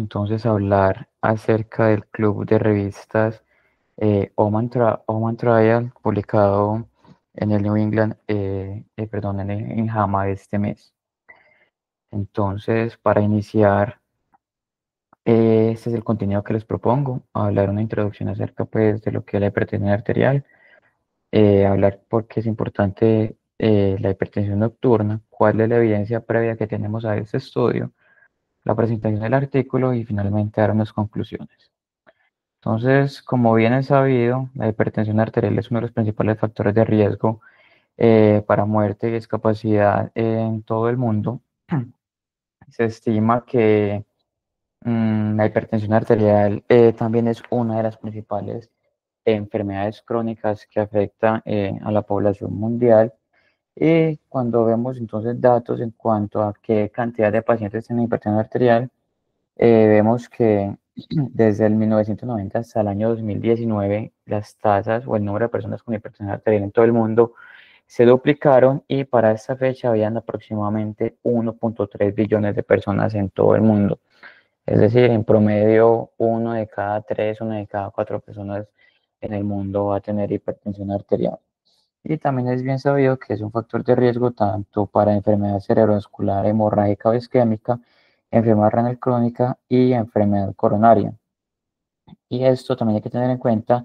entonces a hablar acerca del club de revistas Oman Trial, publicado en el New England, perdón, en JAMA de este mes. Entonces, para iniciar, este es el contenido que les propongo: hablar una introducción acerca pues, de lo que es la hipertensión arterial, hablar por qué es importante la hipertensión nocturna, cuál es la evidencia previa que tenemos a este estudio, la presentación del artículo y finalmente dar unas conclusiones. Entonces, como bien es sabido, la hipertensión arterial es uno de los principales factores de riesgo para muerte y discapacidad en todo el mundo. Se estima que la hipertensión arterial también es una de las principales enfermedades crónicas que afecta a la población mundial. Y cuando vemos entonces datos en cuanto a qué cantidad de pacientes tienen hipertensión arterial, vemos que desde el 1990 hasta el año 2019, las tasas o el número de personas con hipertensión arterial en todo el mundo se duplicaron y para esta fecha habían aproximadamente 1.3 billones de personas en todo el mundo. Es decir, en promedio, uno de cada tres, una de cada cuatro personas en el mundo va a tener hipertensión arterial. Y también es bien sabido que es un factor de riesgo tanto para enfermedad cerebrovascular hemorrágica o isquémica, enfermedad renal crónica y enfermedad coronaria. Y esto también hay que tener en cuenta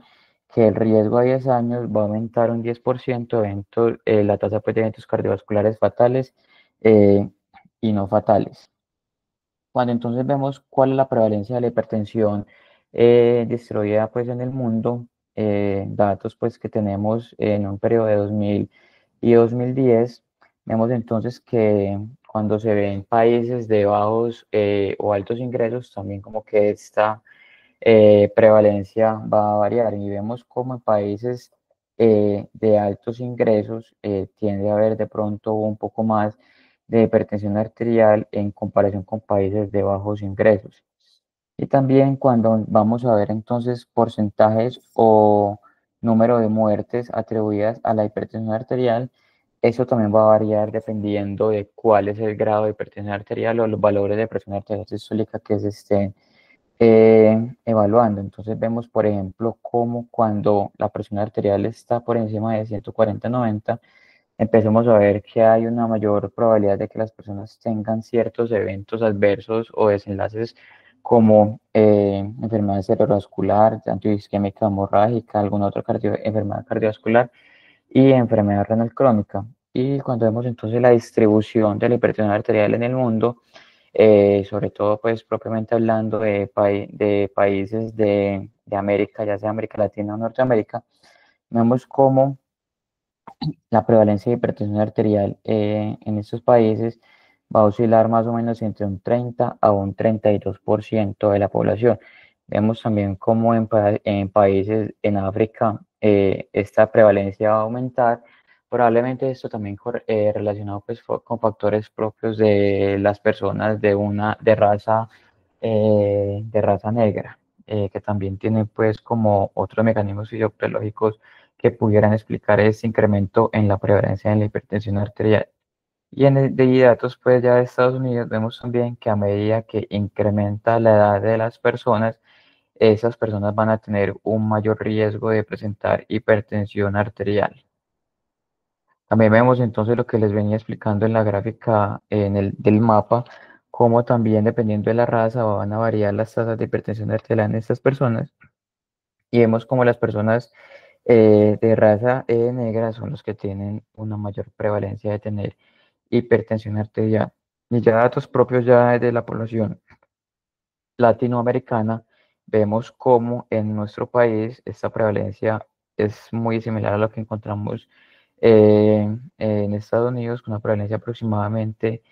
que el riesgo a 10 años va a aumentar un 10%, la tasa pues, de eventos cardiovasculares fatales eh, y no fatales. Cuando entonces vemos cuál es la prevalencia de la hipertensión distribuida pues, en el mundo, datos pues, que tenemos en un periodo de 2000 y 2010, vemos entonces que cuando se ve en países de bajos o altos ingresos, también como que esta prevalencia va a variar y vemos como en países de altos ingresos tiende a haber de pronto un poco más de hipertensión arterial en comparación con países de bajos ingresos. Y también cuando vamos a ver entonces porcentajes o número de muertes atribuidas a la hipertensión arterial, eso también va a variar dependiendo de cuál es el grado de hipertensión arterial o los valores de presión arterial sistólica que se estén evaluando. Entonces vemos, por ejemplo, cómo cuando la presión arterial está por encima de 140/90, empecemos a ver que hay una mayor probabilidad de que las personas tengan ciertos eventos adversos o desenlaces como enfermedad cerebrovascular, tanto isquémica hemorrágica, alguna otra enfermedad cardiovascular y enfermedad renal crónica. Y cuando vemos entonces la distribución de la hipertensión arterial en el mundo, sobre todo pues propiamente hablando de países de América, ya sea América Latina o Norteamérica, vemos cómo la prevalencia de hipertensión arterial en estos países va a oscilar más o menos entre un 30 a un 32% de la población. Vemos también cómo en países en África esta prevalencia va a aumentar. Probablemente esto también relacionado pues, con factores propios de las personas de raza negra, que también tienen pues como otros mecanismos fisiológicos que pudieran explicar ese incremento en la prevalencia en la hipertensión arterial. Y en el de datos pues ya de Estados Unidos vemos también que a medida que incrementa la edad de las personas, esas personas van a tener un mayor riesgo de presentar hipertensión arterial. También vemos entonces lo que les venía explicando en la gráfica del mapa, cómo también dependiendo de la raza van a variar las tasas de hipertensión arterial en estas personas. Y vemos como las personas de raza negra son los que tienen una mayor prevalencia de tener hipertensión arterial. Y ya datos propios ya de la población latinoamericana, vemos cómo en nuestro país esta prevalencia es muy similar a lo que encontramos en Estados Unidos, con una prevalencia aproximadamente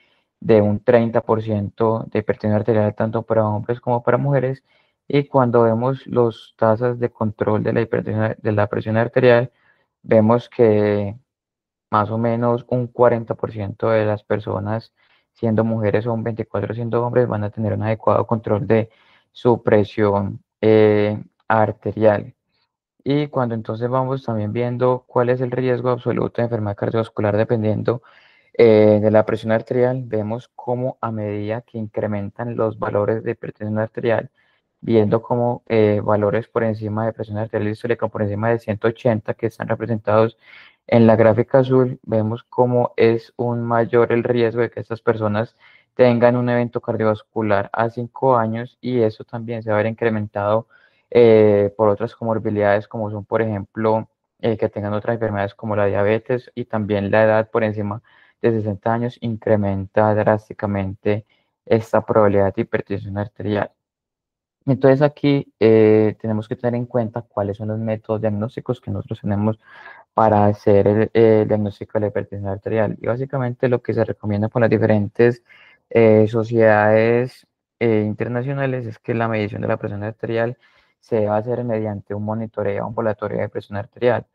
de un 30% de hipertensión arterial tanto para hombres como para mujeres. Y cuando vemos las tasas de control de la hipertensión, de la presión arterial, vemos que más o menos un 40% de las personas, siendo mujeres o un 24% siendo hombres, van a tener un adecuado control de su presión arterial. Y cuando entonces vamos también viendo cuál es el riesgo absoluto de enfermedad cardiovascular dependiendo de la presión arterial, vemos cómo a medida que incrementan los valores de hipertensión arterial, viendo cómo valores por encima de presión arterial sistólica, por encima de 180, que están representados en la gráfica azul, vemos cómo es un mayor el riesgo de que estas personas tengan un evento cardiovascular a 5 años, y eso también se va a ver incrementado por otras comorbilidades como son, por ejemplo, que tengan otras enfermedades como la diabetes, y también la edad por encima de 60 años incrementa drásticamente esta probabilidad de hipertensión arterial. Entonces aquí tenemos que tener en cuenta cuáles son los métodos diagnósticos que nosotros tenemos para hacer el diagnóstico de la hipertensión arterial. Y básicamente lo que se recomienda por las diferentes sociedades internacionales es que la medición de la presión arterial se debe hacer mediante un monitoreo ambulatorio de presión arterial.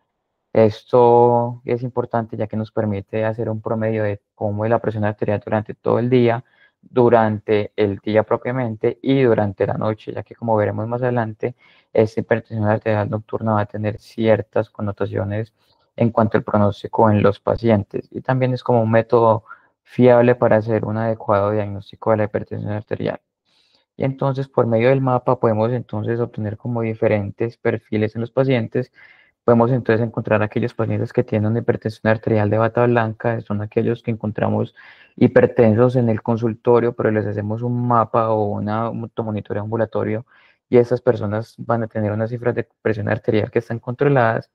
Esto es importante ya que nos permite hacer un promedio de cómo es la presión arterial durante todo el día, durante el día propiamente y durante la noche, ya que como veremos más adelante, esta hipertensión arterial nocturna va a tener ciertas connotaciones en cuanto al pronóstico en los pacientes, y también es como un método fiable para hacer un adecuado diagnóstico de la hipertensión arterial. Y entonces por medio del mapa podemos entonces obtener como diferentes perfiles en los pacientes. Podemos entonces encontrar aquellos pacientes que tienen una hipertensión arterial de bata blanca, son aquellos que encontramos hipertensos en el consultorio, pero les hacemos un mapa o un monitoreo ambulatorio, y estas personas van a tener unas cifras de presión arterial que están controladas.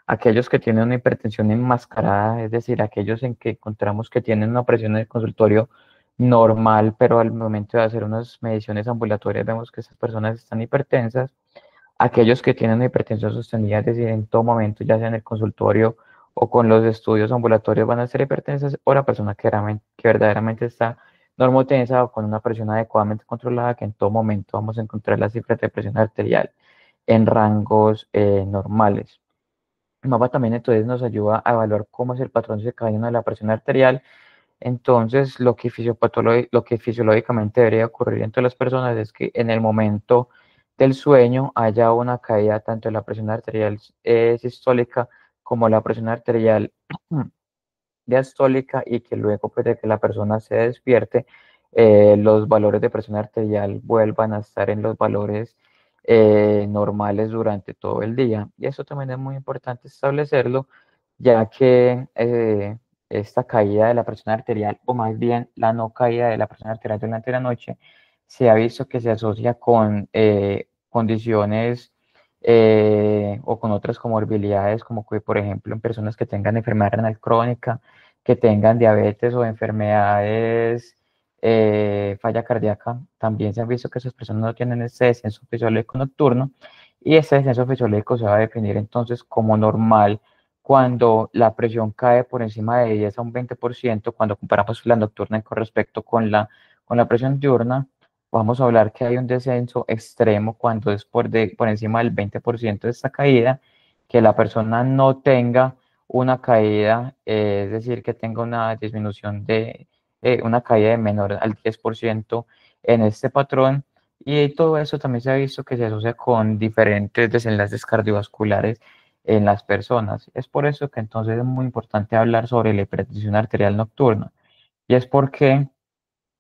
Aquellos que tienen una hipertensión enmascarada, es decir, aquellos en que encontramos que tienen una presión en el consultorio normal, pero al momento de hacer unas mediciones ambulatorias vemos que esas personas están hipertensas. Aquellos que tienen hipertensión sostenida, es decir, en todo momento, ya sea en el consultorio o con los estudios ambulatorios, van a ser hipertensas, o la persona que verdaderamente está normotensa o con una presión adecuadamente controlada, que en todo momento vamos a encontrar las cifras de presión arterial en rangos normales. El mapa también entonces nos ayuda a evaluar cómo es el patrón circadiano de la presión arterial. Entonces, lo que fisiológicamente debería ocurrir entre las personas es que en el momento del sueño haya una caída tanto de la presión arterial sistólica como la presión arterial diastólica, y que luego pues, de que la persona se despierte, los valores de presión arterial vuelvan a estar en los valores normales durante todo el día. Y eso también es muy importante establecerlo, ya que esta caída de la presión arterial, o más bien la no caída de la presión arterial durante la noche, se ha visto que se asocia con condiciones o con otras comorbilidades, como que, por ejemplo, en personas que tengan enfermedad renal crónica, que tengan diabetes o enfermedades, falla cardíaca. También se ha visto que esas personas no tienen este descenso fisiológico nocturno, y este descenso fisiológico se va a definir entonces como normal cuando la presión cae por encima de 10 a un 20%, cuando comparamos la nocturna con respecto con la presión diurna. Vamos a hablar que hay un descenso extremo cuando es por encima del 20% de esta caída, que la persona no tenga una caída, es decir, que tenga una disminución de una caída de menor al 10% en este patrón. Y todo eso también se ha visto que se asocia con diferentes desenlaces cardiovasculares en las personas. Es por eso que entonces es muy importante hablar sobre la hipertensión arterial nocturna. Y es porque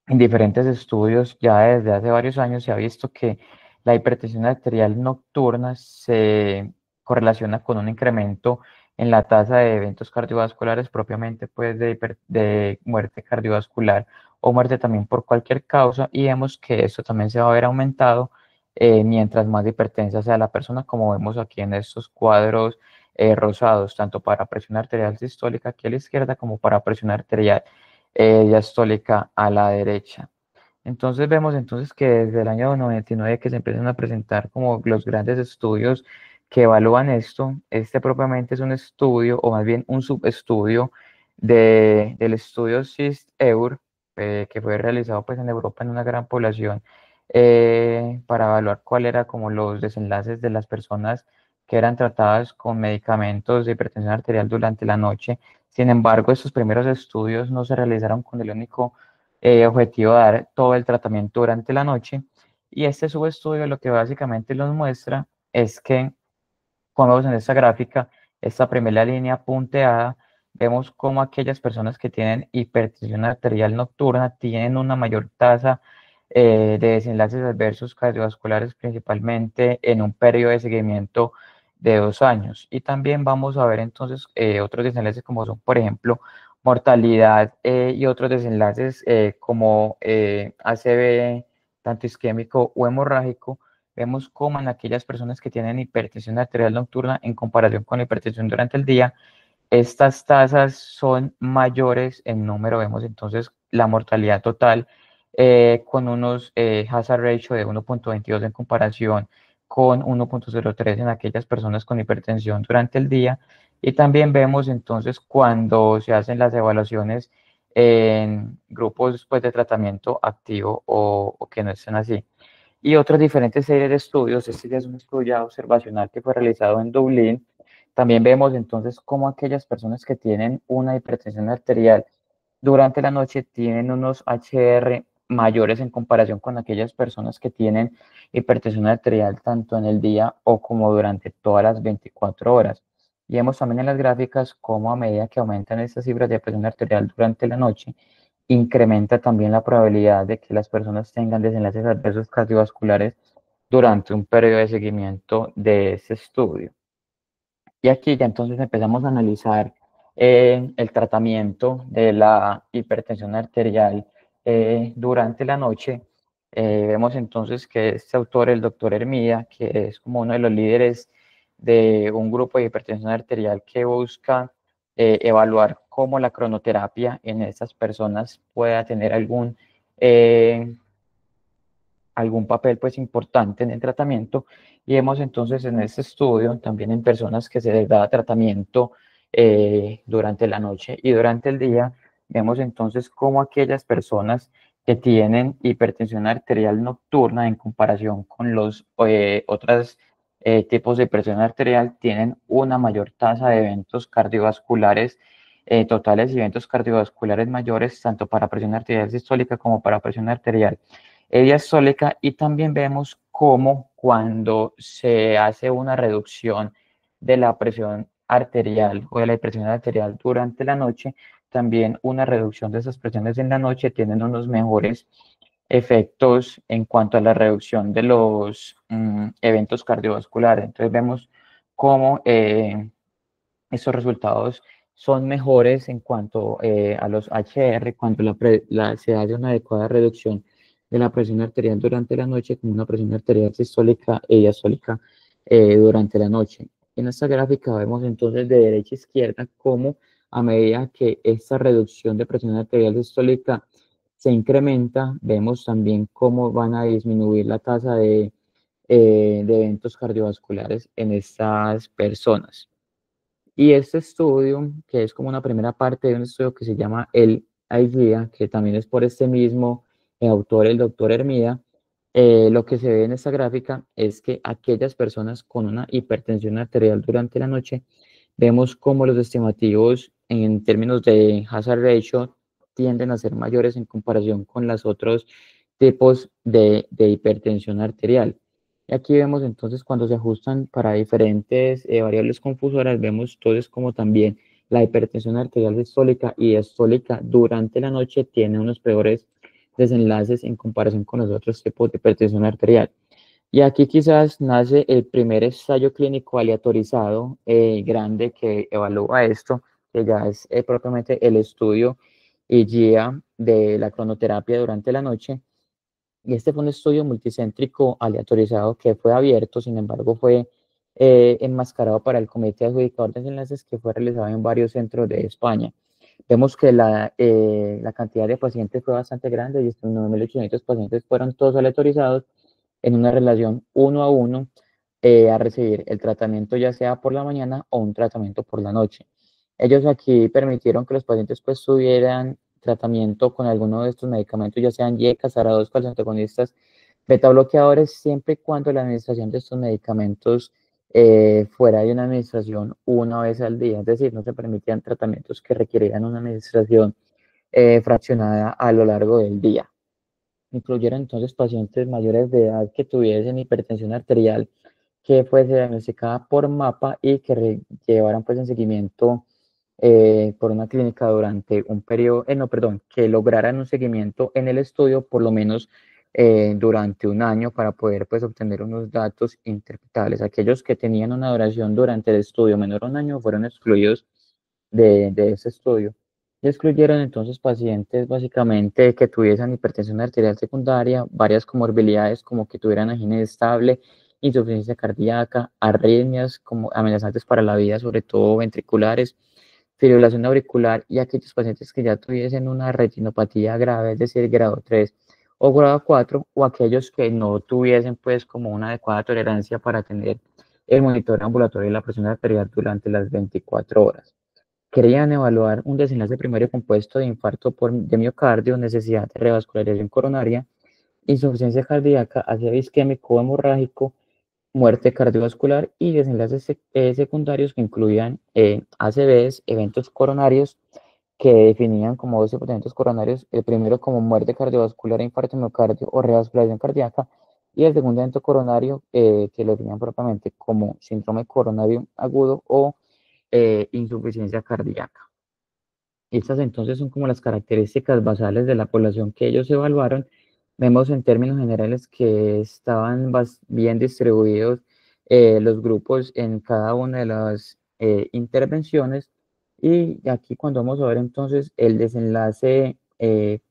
en diferentes estudios, ya desde hace varios años, se ha visto que la hipertensión arterial nocturna se correlaciona con un incremento en la tasa de eventos cardiovasculares, propiamente pues de muerte cardiovascular o muerte también por cualquier causa, y vemos que esto también se va a ver aumentado mientras más hipertensa sea la persona, como vemos aquí en estos cuadros rosados, tanto para presión arterial sistólica aquí a la izquierda como para presión arterial diastólica a la derecha. Entonces vemos entonces que desde el año 99 que se empiezan a presentar como los grandes estudios que evalúan esto. Este propiamente es un estudio, o más bien un subestudio del estudio SIST-EUR, que fue realizado pues en Europa en una gran población, para evaluar cuál era como los desenlaces de las personas que eran tratadas con medicamentos de hipertensión arterial durante la noche. Sin embargo, estos primeros estudios no se realizaron con el único objetivo de dar todo el tratamiento durante la noche. Y este subestudio lo que básicamente nos muestra es que, como vemos en esta gráfica, esta primera línea punteada vemos cómo aquellas personas que tienen hipertensión arterial nocturna tienen una mayor tasa de desenlaces adversos cardiovasculares, principalmente en un periodo de seguimiento de 2 años. Y también vamos a ver entonces otros desenlaces como son, por ejemplo, mortalidad y otros desenlaces como ACV, tanto isquémico o hemorrágico. Vemos cómo en aquellas personas que tienen hipertensión arterial nocturna en comparación con la hipertensión durante el día, estas tasas son mayores en número. Vemos entonces la mortalidad total con unos hazard ratio de 1.22 en comparación con 1.03 en aquellas personas con hipertensión durante el día. Y también vemos entonces cuando se hacen las evaluaciones en grupos pues, de tratamiento activo o que no estén así. Y otras diferentes series de estudios. Este ya es un estudio observacional que fue realizado en Dublín. También vemos entonces cómo aquellas personas que tienen una hipertensión arterial durante la noche tienen unos HR mayores en comparación con aquellas personas que tienen hipertensión arterial tanto en el día o como durante todas las 24 horas. Y vemos también en las gráficas cómo a medida que aumentan estas cifras de presión arterial durante la noche, incrementa también la probabilidad de que las personas tengan desenlaces adversos cardiovasculares durante un periodo de seguimiento de ese estudio. Y aquí ya entonces empezamos a analizar el tratamiento de la hipertensión arterial durante la noche. Vemos entonces que este autor, el doctor Hermida, que es como uno de los líderes de un grupo de hipertensión arterial que busca evaluar cómo la cronoterapia en estas personas pueda tener eh, algún papel pues importante en el tratamiento. Y vemos entonces en este estudio también en personas que se les da tratamiento durante la noche y durante el día, vemos entonces cómo aquellas personas que tienen hipertensión arterial nocturna en comparación con los otros tipos de hipertensión arterial tienen una mayor tasa de eventos cardiovasculares totales y eventos cardiovasculares mayores, tanto para presión arterial sistólica como para presión arterial diastólica. Y también vemos cómo cuando se hace una reducción de la presión arterial o de la hipertensión arterial durante la noche, también una reducción de esas presiones en la noche tienen unos mejores efectos en cuanto a la reducción de los eventos cardiovasculares. Entonces vemos cómo esos resultados son mejores en cuanto a los HR cuando se hace una adecuada reducción de la presión arterial durante la noche con una presión arterial sistólica e diastólica durante la noche. En esta gráfica vemos entonces de derecha a izquierda cómo a medida que esta reducción de presión arterial sistólica se incrementa, vemos también cómo van a disminuir la tasa de eventos cardiovasculares en estas personas. Y este estudio, que es como una primera parte de un estudio que se llama el IDEA, que también es por este mismo autor, el doctor Hermida, lo que se ve en esta gráfica es que aquellas personas con una hipertensión arterial durante la noche, vemos como los estimativos en términos de hazard ratio tienden a ser mayores en comparación con los otros tipos de hipertensión arterial. Y aquí vemos entonces cuando se ajustan para diferentes variables confusoras, vemos entonces como también la hipertensión arterial sistólica y diastólica durante la noche tiene unos peores desenlaces en comparación con los otros tipos de hipertensión arterial. Y aquí quizás nace el primer ensayo clínico aleatorizado grande que evalúa esto, que ya es propiamente el estudio y guía de la cronoterapia durante la noche. Y este fue un estudio multicéntrico aleatorizado que fue abierto, sin embargo fue enmascarado para el comité adjudicador de enlaces que fue realizado en varios centros de España. Vemos que la cantidad de pacientes fue bastante grande y estos 9.800 pacientes fueron todos aleatorizados en una relación 1 a 1 a recibir el tratamiento ya sea por la mañana o un tratamiento por la noche. Ellos aquí permitieron que los pacientes pues tuvieran tratamiento con alguno de estos medicamentos, ya sean YECA, ARA2, antagonistas, beta bloqueadores, siempre y cuando la administración de estos medicamentos fuera de una administración una vez al día, es decir, no se permitían tratamientos que requirieran una administración fraccionada a lo largo del día. Incluyeron entonces pacientes mayores de edad que tuviesen hipertensión arterial que fuese diagnosticada por mapa y que llevaran pues en seguimiento por una clínica durante un periodo, no, perdón, que lograran un seguimiento en el estudio por lo menos durante un año para poder pues obtener unos datos interpretables. Aquellos que tenían una duración durante el estudio menor a un año fueron excluidos de ese estudio. Y excluyeron entonces pacientes básicamente que tuviesen hipertensión arterial secundaria, varias comorbilidades como que tuvieran angina estable, insuficiencia cardíaca, arritmias como amenazantes para la vida, sobre todo ventriculares, fibrilación auricular y aquellos pacientes que ya tuviesen una retinopatía grave, es decir, grado 3 o grado 4, o aquellos que no tuviesen pues como una adecuada tolerancia para tener el monitor ambulatorio y la presión arterial durante las 24 horas. Querían evaluar un desenlace primario compuesto de infarto de miocardio, necesidad de revascularización coronaria, insuficiencia cardíaca, ácido isquémico o hemorrágico, muerte cardiovascular y desenlaces secundarios que incluían ACVs, eventos coronarios que definían como 12 eventos coronarios, el primero como muerte cardiovascular, infarto de miocardio o revascularización cardíaca, y el segundo evento coronario que lo definían propiamente como síndrome coronario agudo o insuficiencia cardíaca. Estas entonces son como las características basales de la población que ellos evaluaron. Vemos en términos generales que estaban bien distribuidos los grupos en cada una de las intervenciones. Y aquí cuando vamos a ver entonces el desenlace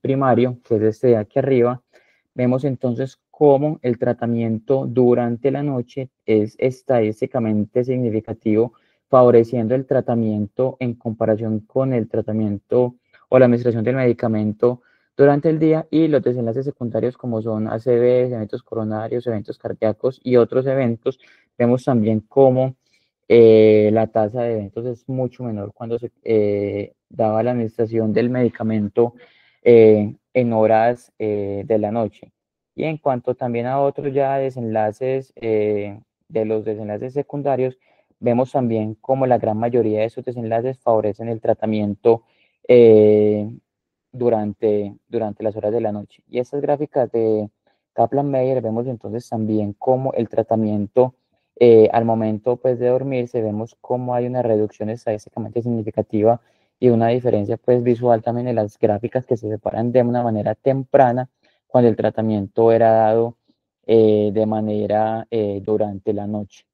primario, que es este de aquí arriba, vemos entonces cómo el tratamiento durante la noche es estadísticamente significativo, favoreciendo el tratamiento en comparación con el tratamiento o la administración del medicamento durante el día, y los desenlaces secundarios como son ACVs, eventos coronarios, eventos cardíacos y otros eventos. Vemos también cómo la tasa de eventos es mucho menor cuando se daba la administración del medicamento en horas de la noche. Y en cuanto también a otros ya desenlaces, de los desenlaces secundarios, vemos también cómo la gran mayoría de esos desenlaces favorecen el tratamiento eh, durante las horas de la noche. Y estas gráficas de Kaplan-Meier vemos entonces también cómo el tratamiento al momento pues, de dormirse, vemos cómo hay una reducción estadísticamente significativa y una diferencia pues, visual también en las gráficas que se separan de una manera temprana cuando el tratamiento era dado de manera durante la noche.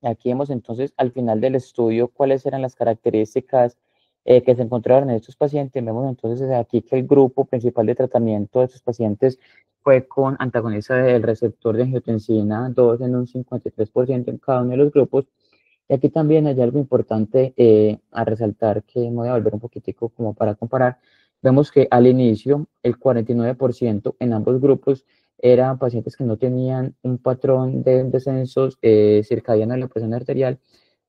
Aquí vemos entonces al final del estudio cuáles eran las características que se encontraron en estos pacientes. Vemos entonces aquí que el grupo principal de tratamiento de estos pacientes fue con antagonista del receptor de angiotensina 2 en un 53% en cada uno de los grupos. Y aquí también hay algo importante a resaltar, que me voy a volver un poquitico como para comparar. Vemos que al inicio el 49% en ambos grupos eran pacientes que no tenían un patrón de descensos circadiano de la presión arterial,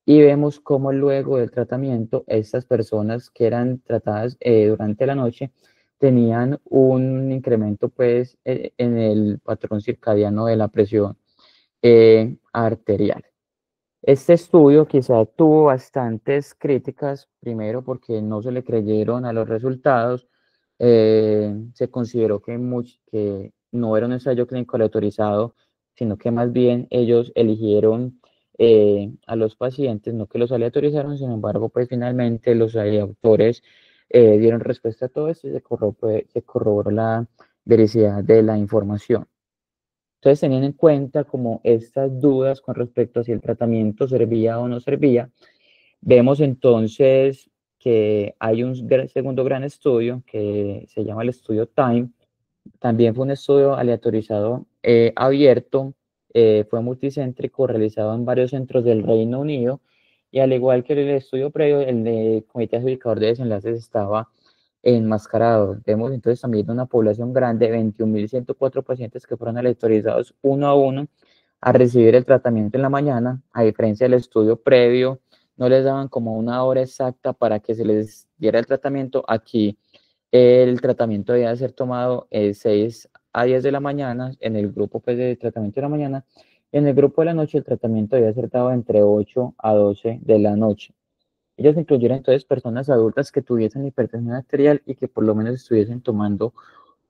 y vemos cómo luego del tratamiento estas personas que eran tratadas durante la noche tenían un incremento pues en el patrón circadiano de la presión arterial. Este estudio quizá tuvo bastantes críticas, primero porque no se le creyeron a los resultados, se consideró que no era un ensayo clínico aleatorizado, sino que más bien ellos eligieron a los pacientes, no que los aleatorizaron. Sin embargo, pues finalmente los autores dieron respuesta a todo esto y se corroboró la veracidad de la información. Entonces, teniendo en cuenta como estas dudas con respecto a si el tratamiento servía o no servía, vemos entonces que hay un segundo gran estudio que se llama el estudio TIME. También fue un estudio aleatorizado abierto, fue multicéntrico, realizado en varios centros del Reino Unido, y al igual que el estudio previo, el de comité adjudicador de desenlaces estaba enmascarado. Vemos entonces también una población grande, 21.104 pacientes que fueron aleatorizados uno a uno a recibir el tratamiento en la mañana. A diferencia del estudio previo, no les daban como una hora exacta para que se les diera el tratamiento. Aquí el tratamiento debía ser tomado 6 a 10 de la mañana, en el grupo pues, de tratamiento de la mañana. En el grupo de la noche el tratamiento debía ser dado entre 8 a 12 de la noche. Ellos incluyeron entonces personas adultas que tuviesen hipertensión arterial y que por lo menos estuviesen tomando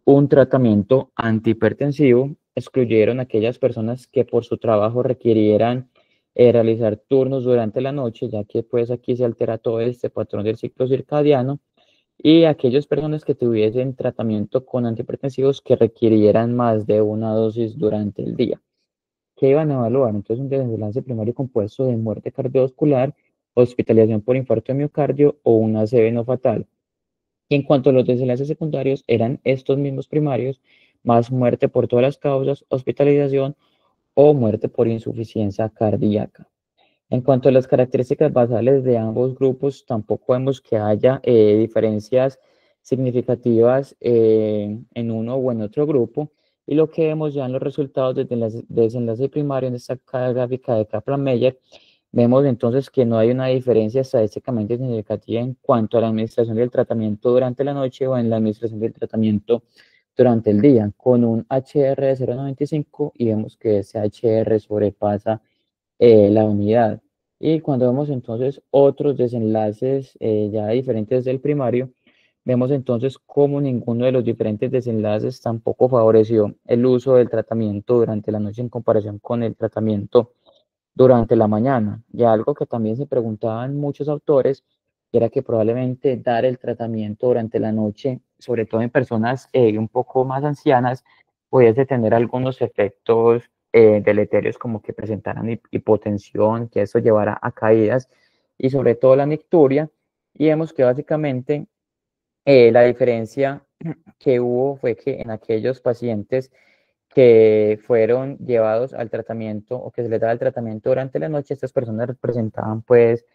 un tratamiento antihipertensivo. Excluyeron aquellas personas que por su trabajo requirieran realizar turnos durante la noche, ya que pues aquí se altera todo este patrón del ciclo circadiano, y aquellas personas que tuviesen tratamiento con antihipertensivos que requirieran más de una dosis durante el día. ¿Qué iban a evaluar? Entonces, un desenlace primario compuesto de muerte cardiovascular, hospitalización por infarto de miocardio o un ACV no fatal. Y en cuanto a los desenlaces secundarios, eran estos mismos primarios, más muerte por todas las causas, hospitalización o muerte por insuficiencia cardíaca. En cuanto a las características basales de ambos grupos, tampoco vemos que haya diferencias significativas en uno o en otro grupo. Y lo que vemos ya en los resultados de desenlace primario en esta gráfica de Kaplan-Meier, vemos entonces que no hay una diferencia estadísticamente significativa en cuanto a la administración del tratamiento durante la noche o en la administración del tratamiento durante el día, con un HR de 0,95 y vemos que ese HR sobrepasa la unidad. Y cuando vemos entonces otros desenlaces ya diferentes del primario, vemos entonces cómo ninguno de los diferentes desenlaces tampoco favoreció el uso del tratamiento durante la noche en comparación con el tratamiento durante la mañana. Y algo que también se preguntaban muchos autores era que probablemente dar el tratamiento durante la noche, sobre todo en personas un poco más ancianas, pudiese tener algunos efectos deleterios como que presentaran hipotensión, que eso llevara a caídas y sobre todo la nicturia. Y vemos que básicamente la diferencia que hubo fue que en aquellos pacientes que fueron llevados al tratamiento o que se les daba el tratamiento durante la noche, estas personas presentaban pues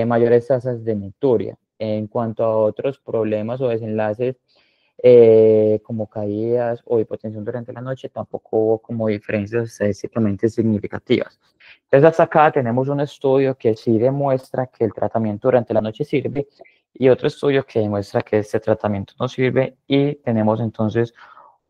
mayores tasas de nicturia. En cuanto a otros problemas o desenlaces como caídas o hipotensión durante la noche, tampoco hubo como diferencias estadísticamente significativas. Entonces hasta acá tenemos un estudio que sí demuestra que el tratamiento durante la noche sirve y otro estudio que demuestra que este tratamiento no sirve, y tenemos entonces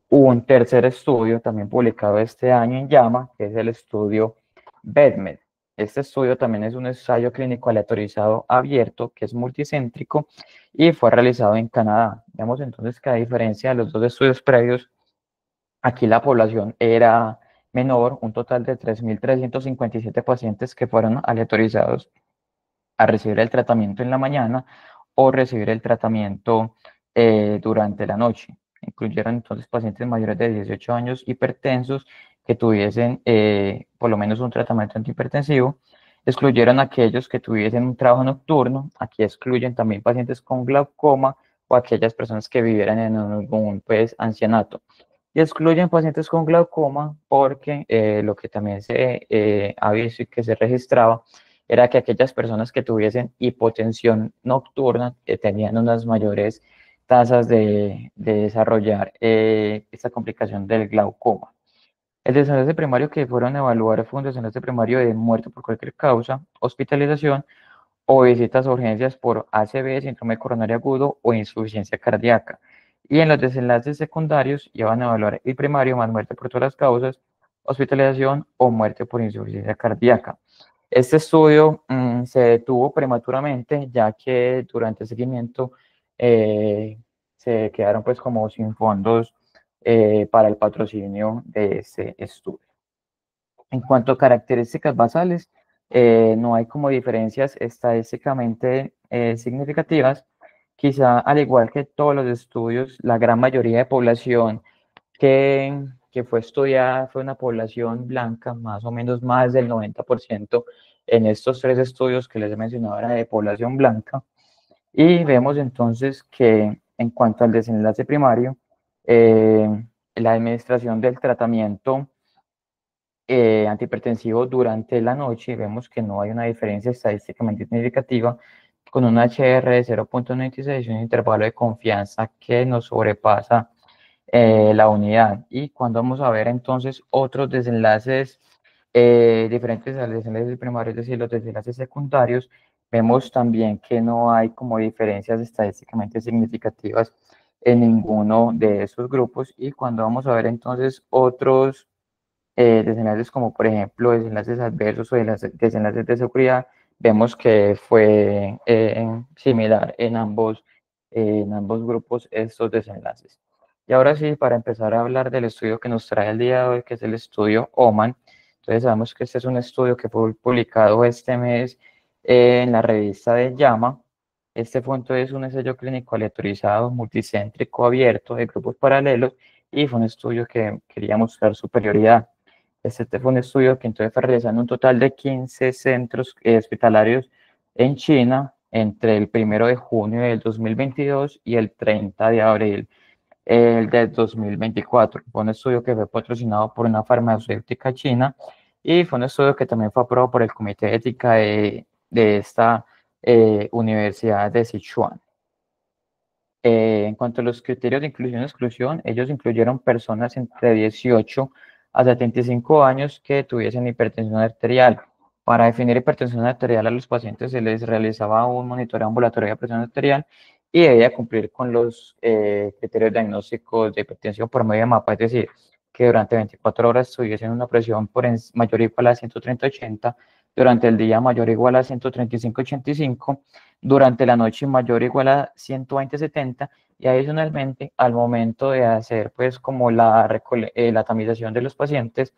un tercer estudio también publicado este año en JAMA, que es el estudio BEDMED. Este estudio también es un ensayo clínico aleatorizado abierto, que es multicéntrico y fue realizado en Canadá. Vemos entonces que a diferencia de los dos estudios previos, aquí la población era menor, un total de 3.357 pacientes que fueron aleatorizados a recibir el tratamiento en la mañana o recibir el tratamiento durante la noche. Incluyeron entonces pacientes mayores de 18 años hipertensos que tuviesen por lo menos un tratamiento antihipertensivo. Excluyeron aquellos que tuviesen un trabajo nocturno. Aquí excluyen también pacientes con glaucoma o aquellas personas que vivieran en algún pues, ancianato. Y excluyen pacientes con glaucoma porque lo que también se ha visto y que se registraba era que aquellas personas que tuviesen hipotensión nocturna tenían unas mayores tasas de desarrollar esta complicación del glaucoma. El desenlace primario que fueron a evaluar fue un desenlace primario de muerte por cualquier causa, hospitalización o visitas a urgencias por ACV, síndrome coronario agudo o insuficiencia cardíaca. Y en los desenlaces secundarios iban a evaluar el primario más muerte por todas las causas, hospitalización o muerte por insuficiencia cardíaca. Este estudio se detuvo prematuramente ya que durante el seguimiento se quedaron pues como sin fondos para el patrocinio de este estudio. En cuanto a características basales, no hay como diferencias estadísticamente significativas. Quizá al igual que todos los estudios, la gran mayoría de población que fue estudiada fue una población blanca, más o menos más del 90% en estos tres estudios que les he mencionado era de población blanca. Y vemos entonces que en cuanto al desenlace primario, la administración del tratamiento antihipertensivo durante la noche, vemos que no hay una diferencia estadísticamente significativa, con un HR de 0,96 y un intervalo de confianza que nos sobrepasa la unidad. Y cuando vamos a ver entonces otros desenlaces diferentes al desenlace primario, es decir, los desenlaces secundarios, vemos también que no hay como diferencias estadísticamente significativas en ninguno de esos grupos. Y cuando vamos a ver entonces otros desenlaces como por ejemplo desenlaces adversos o desenlaces de seguridad, vemos que fue similar en ambos grupos estos desenlaces. Y ahora sí, para empezar a hablar del estudio que nos trae el día de hoy, que es el estudio OMAN, Entonces sabemos que este es un estudio que fue publicado este mes en la revista de JAMA. Este fue entonces un ensayo clínico aleatorizado, multicéntrico, abierto, de grupos paralelos, y fue un estudio que quería mostrar superioridad. Este fue un estudio que entonces fue realizado en un total de 15 centros hospitalarios en China entre el 1 de junio del 2022 y el 30 de abril del 2024. Fue un estudio que fue patrocinado por una farmacéutica china y fue un estudio que también fue aprobado por el Comité de Ética de esta Universidad de Sichuan. En cuanto a los criterios de inclusión y exclusión, ellos incluyeron personas entre 18 a 75 años que tuviesen hipertensión arterial. Para definir hipertensión arterial a los pacientes se les realizaba un monitoreo ambulatorio de presión arterial y debía cumplir con los criterios diagnósticos de hipertensión por medio de mapa, es decir, que durante 24 horas tuviesen una presión mayor o igual a 130/80, durante el día mayor o igual a 135/85, durante la noche mayor o igual a 120/70, y adicionalmente al momento de hacer pues como la tamización de los pacientes,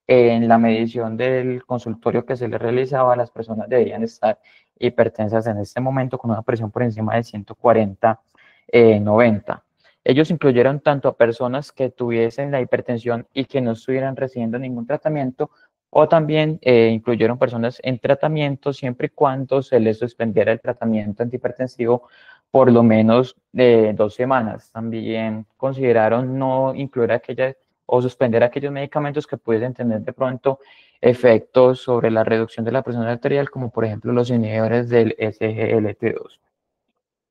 en la medición del consultorio que se les realizaba, las personas debían estar hipertensas en este momento con una presión por encima de 140/90. Ellos incluyeron tanto a personas que tuviesen la hipertensión y que no estuvieran recibiendo ningún tratamiento, o también incluyeron personas en tratamiento siempre y cuando se les suspendiera el tratamiento antihipertensivo por lo menos 2 semanas. También consideraron no incluir aquellas o suspender aquellos medicamentos que pudiesen tener de pronto efectos sobre la reducción de la presión arterial, como por ejemplo los inhibidores del SGLT2.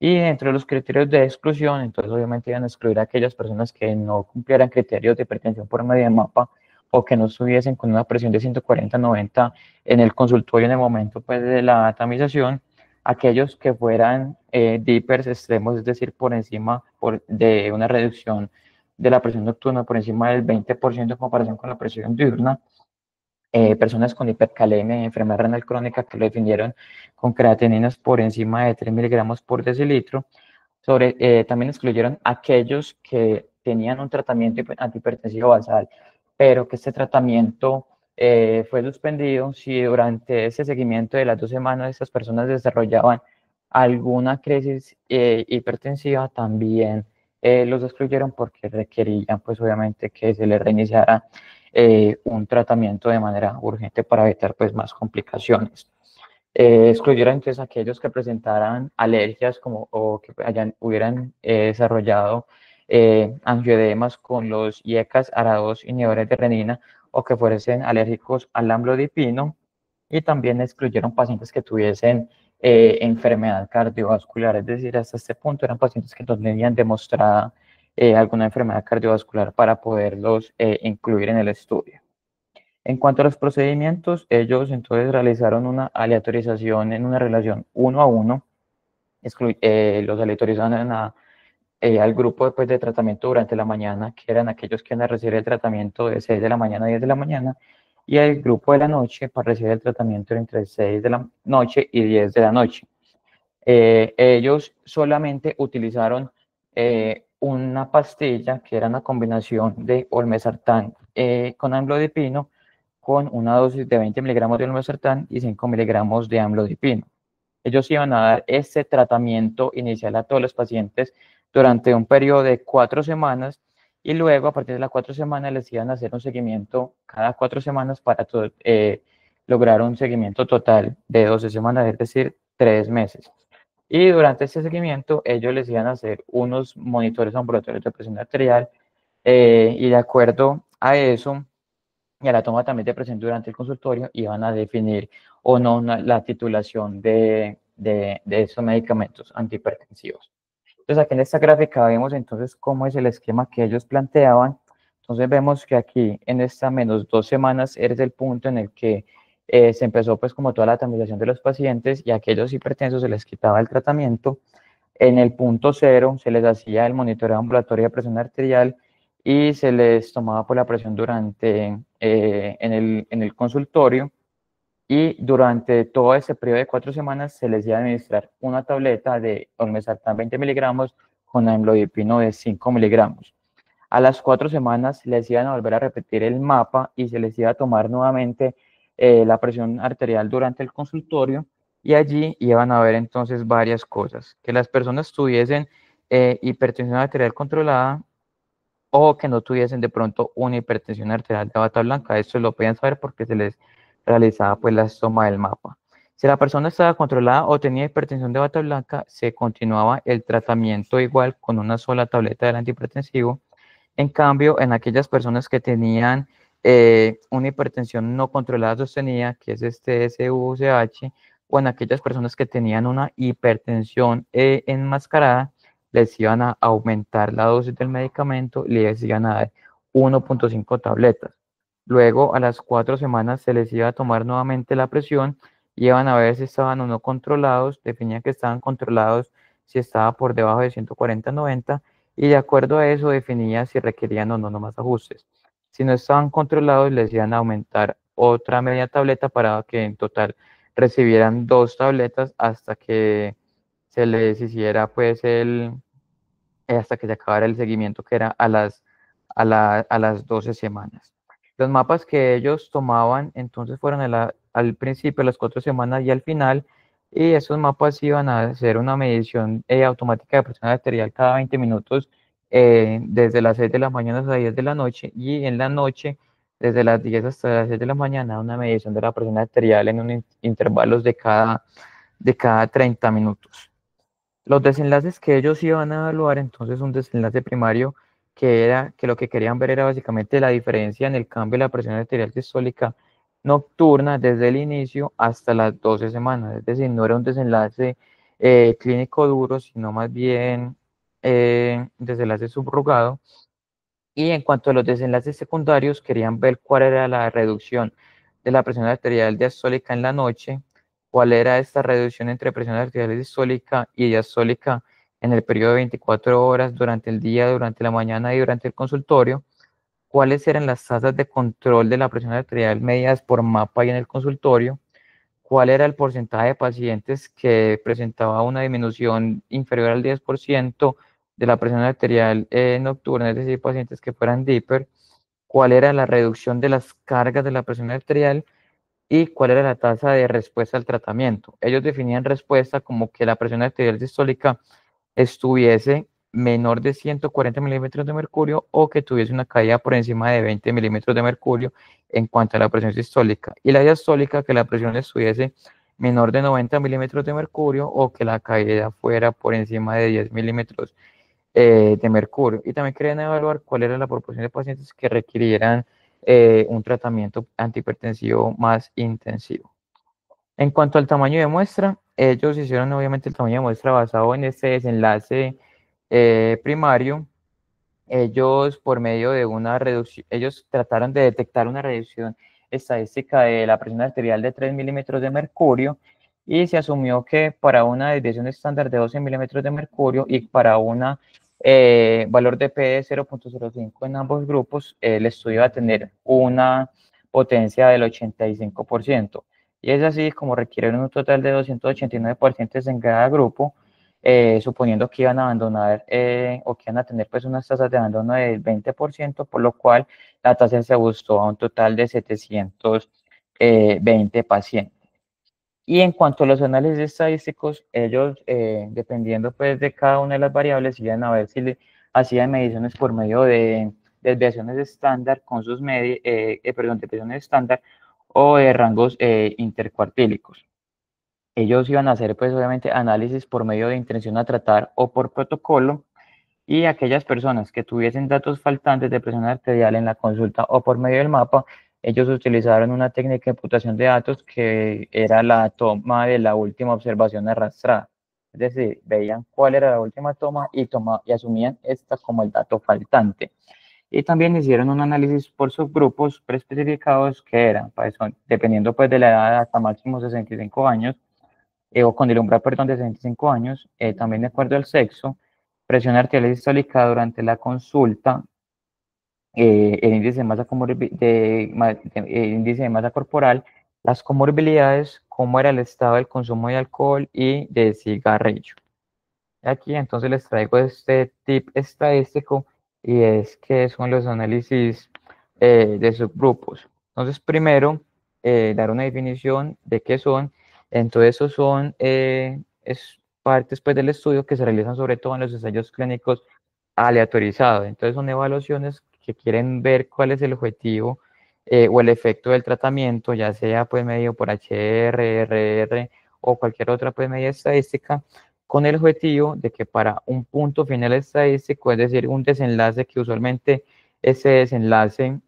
Y dentro de los criterios de exclusión, entonces obviamente iban a excluir a aquellas personas que no cumplieran criterios de hipertensión por medio de mapa, o que no estuviesen con una presión de 140/90 en el consultorio en el momento pues, de la tamización, aquellos que fueran dipers extremos, es decir, por encima de una reducción de la presión nocturna por encima del 20% en comparación con la presión diurna, personas con hipercalemia y enfermedad renal crónica que lo definieron con creatininas por encima de 3 miligramos por decilitro. También excluyeron aquellos que tenían un tratamiento antihipertensivo basal, pero que este tratamiento fue suspendido si durante ese seguimiento de las 2 semanas estas personas desarrollaban alguna crisis hipertensiva. También los excluyeron porque requerían, pues obviamente, que se les reiniciara un tratamiento de manera urgente para evitar pues más complicaciones. Excluyeron entonces aquellos que presentaran alergias o que hubieran desarrollado angioedemas con los IECAS, ARA2 inhibidores de renina, o que fuesen alérgicos al amlodipino. Y también excluyeron pacientes que tuviesen enfermedad cardiovascular, es decir, hasta este punto eran pacientes que no tenían demostrada alguna enfermedad cardiovascular para poderlos incluir en el estudio. En cuanto a los procedimientos, ellos entonces realizaron una aleatorización en una relación 1 a 1, los aleatorizaron al grupo después de tratamiento durante la mañana, que eran aquellos que iban a recibir el tratamiento de 6 de la mañana a 10 de la mañana, y el grupo de la noche para recibir el tratamiento entre 6 de la noche y 10 de la noche. Ellos solamente utilizaron una pastilla que era una combinación de olmesartán con amlodipino, con una dosis de 20 miligramos de olmesartán y 5 miligramos de amlodipino. Ellos iban a dar este tratamiento inicial a todos los pacientes durante un periodo de 4 semanas, y luego a partir de las 4 semanas les iban a hacer un seguimiento cada 4 semanas para lograr un seguimiento total de 12 semanas, es decir, 3 meses. Y durante este seguimiento ellos les iban a hacer unos monitores ambulatorios de presión arterial y de acuerdo a eso y a la toma también de presión durante el consultorio iban a definir o no la titulación de esos medicamentos antihipertensivos. Entonces aquí en esta gráfica vemos entonces cómo es el esquema que ellos planteaban. Entonces vemos que aquí en esta menos 2 semanas es el punto en el que se empezó pues como toda la tamización de los pacientes, y a aquellos hipertensos se les quitaba el tratamiento. En el punto 0 se les hacía el monitoreo ambulatorio de presión arterial y se les tomaba por la presión en el consultorio, y durante todo ese periodo de 4 semanas se les iba a administrar una tableta de olmesartán 20 miligramos con amlodipino de 5 miligramos. A las 4 semanas les iban a volver a repetir el mapa y se les iba a tomar nuevamente la presión arterial durante el consultorio y allí iban a ver entonces varias cosas, que las personas tuviesen hipertensión arterial controlada o que no tuviesen de pronto una hipertensión arterial de bata blanca. Esto lo podían saber porque se les realizaba pues la toma del mapa. Si la persona estaba controlada o tenía hipertensión de bata blanca, se continuaba el tratamiento igual con una sola tableta del antihipertensivo. En cambio, en aquellas personas que tenían una hipertensión no controlada sostenida, que es este SUVH, o en aquellas personas que tenían una hipertensión enmascarada, les iban a aumentar la dosis del medicamento y les iban a dar 1.5 tabletas. Luego, a las 4 semanas, se les iba a tomar nuevamente la presión y iban a ver si estaban o no controlados. Definían que estaban controlados si estaba por debajo de 140-90 y de acuerdo a eso definía si requerían o no más ajustes. Si no estaban controlados, les iban a aumentar otra media tableta para que en total recibieran 2 tabletas hasta que se les hiciera pues hasta que se acabara el seguimiento que era a las 12 semanas. Los mapas que ellos tomaban entonces fueron al principio, a las 4 semanas y al final, y esos mapas iban a hacer una medición automática de presión arterial cada 20 minutos, desde las 6 de la mañana hasta las 10 de la noche, y en la noche, desde las 10 hasta las 6 de la mañana, una medición de la presión arterial en un intervalos de cada 30 minutos. Los desenlaces que ellos iban a evaluar, entonces un desenlace primario que era que lo que querían ver era básicamente la diferencia en el cambio de la presión arterial sistólica nocturna desde el inicio hasta las 12 semanas. Es decir, no era un desenlace clínico duro, sino más bien desenlace subrogado. Y en cuanto a los desenlaces secundarios, querían ver cuál era la reducción de la presión arterial diastólica en la noche, cuál era esta reducción entre presión arterial sistólica y diastólica en el periodo de 24 horas, durante el día, durante la mañana y durante el consultorio, cuáles eran las tasas de control de la presión arterial medidas por mapa y en el consultorio, cuál era el porcentaje de pacientes que presentaba una disminución inferior al 10% de la presión arterial nocturna, es decir, pacientes que fueran DIPER, cuál era la reducción de las cargas de la presión arterial y cuál era la tasa de respuesta al tratamiento. Ellos definían respuesta como que la presión arterial sistólica estuviese menor de 140 milímetros de mercurio o que tuviese una caída por encima de 20 milímetros de mercurio en cuanto a la presión sistólica. Y la diastólica, que la presión estuviese menor de 90 milímetros de mercurio o que la caída fuera por encima de 10 milímetros de mercurio. Y también querían evaluar cuál era la proporción de pacientes que requirieran un tratamiento antihipertensivo más intensivo. En cuanto al tamaño de muestra, ellos hicieron obviamente el tamaño de muestra basado en este desenlace primario. Ellos por medio de una reducción, ellos trataron de detectar una reducción estadística de la presión arterial de 3 milímetros de mercurio y se asumió que para una desviación estándar de 12 milímetros de mercurio y para una valor de P de 0.05 en ambos grupos, el estudio iba a tener una potencia del 85%. Y es así como requieren un total de 289 pacientes en cada grupo, suponiendo que iban a abandonar o que iban a tener pues unas tasas de abandono del 20%, por lo cual la tasa se ajustó a un total de 720 pacientes. Y en cuanto a los análisis estadísticos, ellos, dependiendo pues de cada una de las variables, iban a ver si hacían mediciones por medio de desviaciones estándar con sus desviaciones estándar o de rangos intercuartílicos. Ellos iban a hacer, pues, obviamente, análisis por medio de intención a tratar o por protocolo, y aquellas personas que tuviesen datos faltantes de presión arterial en la consulta o por medio del mapa, ellos utilizaron una técnica de imputación de datos que era la toma de la última observación arrastrada. Es decir, veían cuál era la última toma y asumían esta como el dato faltante. Y también hicieron un análisis por subgrupos preespecificados que eran, pues, dependiendo pues de la edad, hasta máximo 65 años, o con el umbral, perdón, de 65 años, también de acuerdo al sexo, presión arterial sistólica durante la consulta, el índice de masa, índice de masa corporal, las comorbilidades, cómo era el estado del consumo de alcohol y de cigarrillo. Aquí entonces les traigo este tip estadístico y es que son los análisis de subgrupos. Entonces, primero, dar una definición de qué son. Entonces, esos son partes pues, del estudio que se realizan sobre todo en los ensayos clínicos aleatorizados. Entonces, son evaluaciones que quieren ver cuál es el objetivo o el efecto del tratamiento, ya sea pues medido por HR, RR o cualquier otra pues medida estadística, con el objetivo de que para un punto final estadístico, es decir, un desenlace que usualmente ese desenlace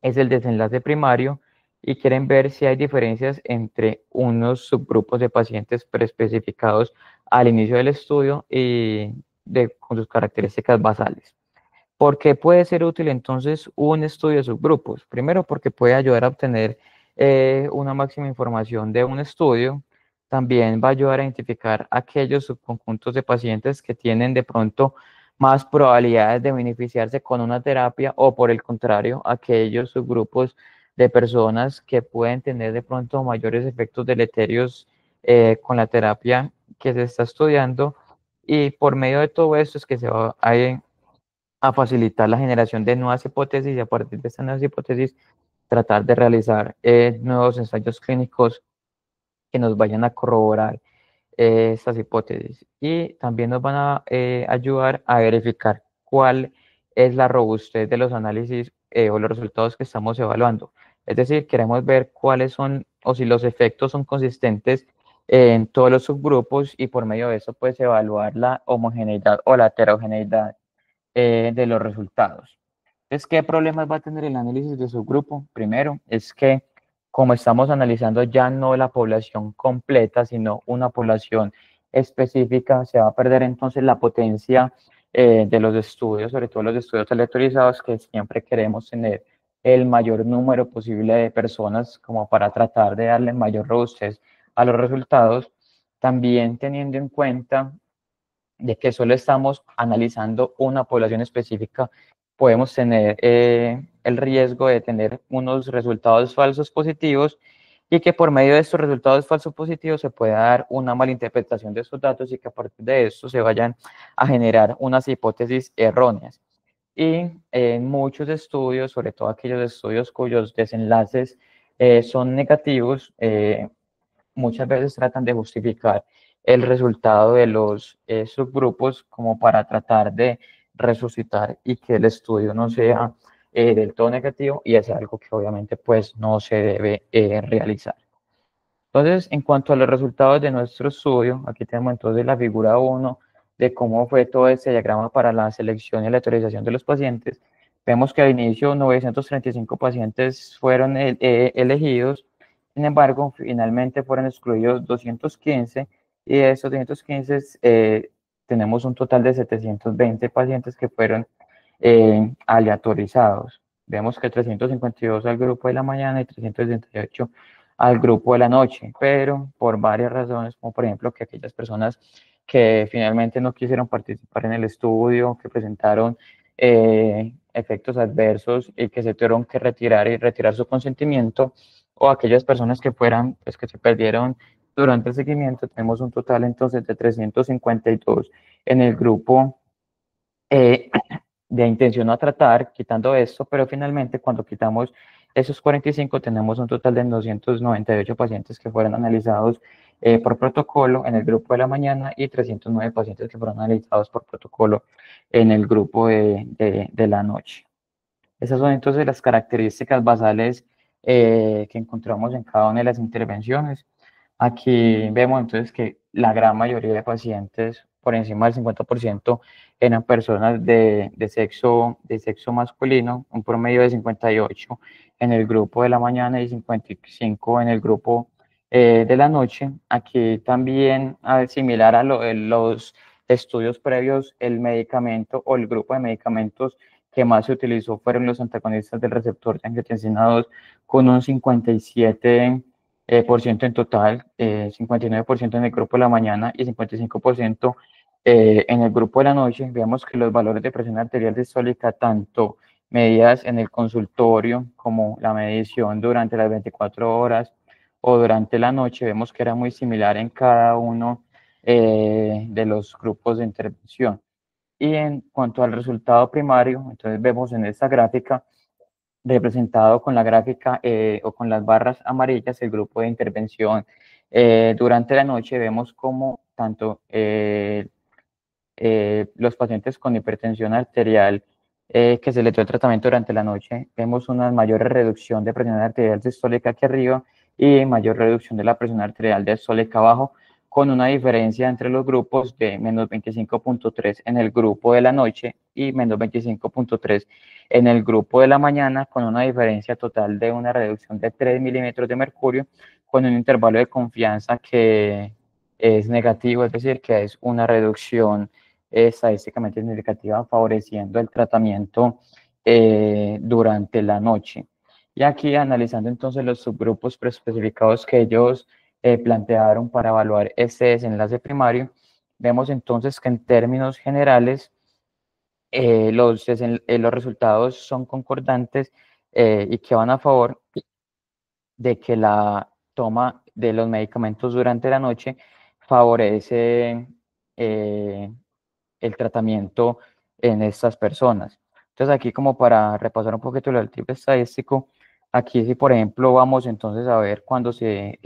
es el desenlace primario, y quieren ver si hay diferencias entre unos subgrupos de pacientes preespecificados al inicio del estudio y con sus características basales. ¿Por qué puede ser útil entonces un estudio de subgrupos? Primero, porque puede ayudar a obtener una máxima información de un estudio. También va a ayudar a identificar aquellos subconjuntos de pacientes que tienen de pronto más probabilidades de beneficiarse con una terapia, o por el contrario, aquellos subgrupos de personas que pueden tener de pronto mayores efectos deleterios con la terapia que se está estudiando. Y por medio de todo esto es que se va a facilitar la generación de nuevas hipótesis, y a partir de estas nuevas hipótesis tratar de realizar nuevos ensayos clínicos que nos vayan a corroborar estas hipótesis, y también nos van a ayudar a verificar cuál es la robustez de los análisis o los resultados que estamos evaluando. Es decir, queremos ver cuáles son o si los efectos son consistentes en todos los subgrupos, y por medio de eso pues evaluar la homogeneidad o la heterogeneidad de los resultados. Entonces, ¿qué problemas va a tener el análisis de subgrupo? Primero, es que como estamos analizando ya no la población completa, sino una población específica, se va a perder entonces la potencia de los estudios, sobre todo los estudios aleatorizados, que siempre queremos tener el mayor número posible de personas como para tratar de darle mayor robustez a los resultados, también teniendo en cuenta de que solo estamos analizando una población específica, podemos tener el riesgo de tener unos resultados falsos positivos, y que por medio de estos resultados falsos positivos se pueda dar una mala interpretación de estos datos, y que a partir de esto se vayan a generar unas hipótesis erróneas. Y en muchos estudios, sobre todo aquellos estudios cuyos desenlaces son negativos, muchas veces tratan de justificar el resultado de los subgrupos como para tratar de resucitar y que el estudio no sea del todo negativo, y es algo que obviamente pues no se debe realizar. Entonces, en cuanto a los resultados de nuestro estudio, aquí tenemos entonces la figura 1 de cómo fue todo este diagrama para la selección y la autorización de los pacientes. Vemos que al inicio 935 pacientes fueron elegidos. Sin embargo, finalmente fueron excluidos 215, y de esos 215 tenemos un total de 720 pacientes que fueron aleatorizados. Vemos que 352 al grupo de la mañana y 368 al grupo de la noche, pero por varias razones, como por ejemplo que aquellas personas que finalmente no quisieron participar en el estudio, que presentaron efectos adversos y que se tuvieron que retirar y retirar su consentimiento, o aquellas personas que fueran, pues que se perdieron durante el seguimiento, tenemos un total entonces de 352 en el grupo eh, de intención a tratar, quitando esto, pero finalmente cuando quitamos esos 45 tenemos un total de 298 pacientes que fueron analizados por protocolo en el grupo de la mañana, y 309 pacientes que fueron analizados por protocolo en el grupo de la noche. Esas son entonces las características basales que encontramos en cada una de las intervenciones. Aquí vemos entonces que la gran mayoría de pacientes, por encima del 50%, eran personas de sexo masculino, un promedio de 58 en el grupo de la mañana y 55 en el grupo de la noche. Aquí también, similar a los estudios previos, el medicamento o el grupo de medicamentos que más se utilizó fueron los antagonistas del receptor de angiotensina 2, con un 57 por ciento en total, 59% en el grupo de la mañana y 55% en el grupo de la noche. Vemos que los valores de presión arterial sistólica, tanto medidas en el consultorio como la medición durante las 24 horas o durante la noche, vemos que era muy similar en cada uno de los grupos de intervención. Y en cuanto al resultado primario, entonces vemos en esta gráfica, representado con la gráfica o con las barras amarillas, el grupo de intervención durante la noche. Vemos como tanto los pacientes con hipertensión arterial que se les dio el tratamiento durante la noche, vemos una mayor reducción de presión arterial sistólica aquí arriba y mayor reducción de la presión arterial diastólica abajo, con una diferencia entre los grupos de menos 25.3 en el grupo de la noche y menos 25.3 en el grupo de la mañana, con una diferencia total de una reducción de 3 milímetros de mercurio, con un intervalo de confianza que es negativo, es decir, que es una reducción estadísticamente significativa, favoreciendo el tratamiento durante la noche. Y aquí analizando entonces los subgrupos preespecificados que ellos plantearon para evaluar este desenlace primario, vemos entonces que en términos generales los resultados son concordantes y que van a favor de que la toma de los medicamentos durante la noche favorece el tratamiento en estas personas. Entonces aquí como para repasar un poquito el tipo estadístico, aquí si por ejemplo vamos entonces a ver cuando se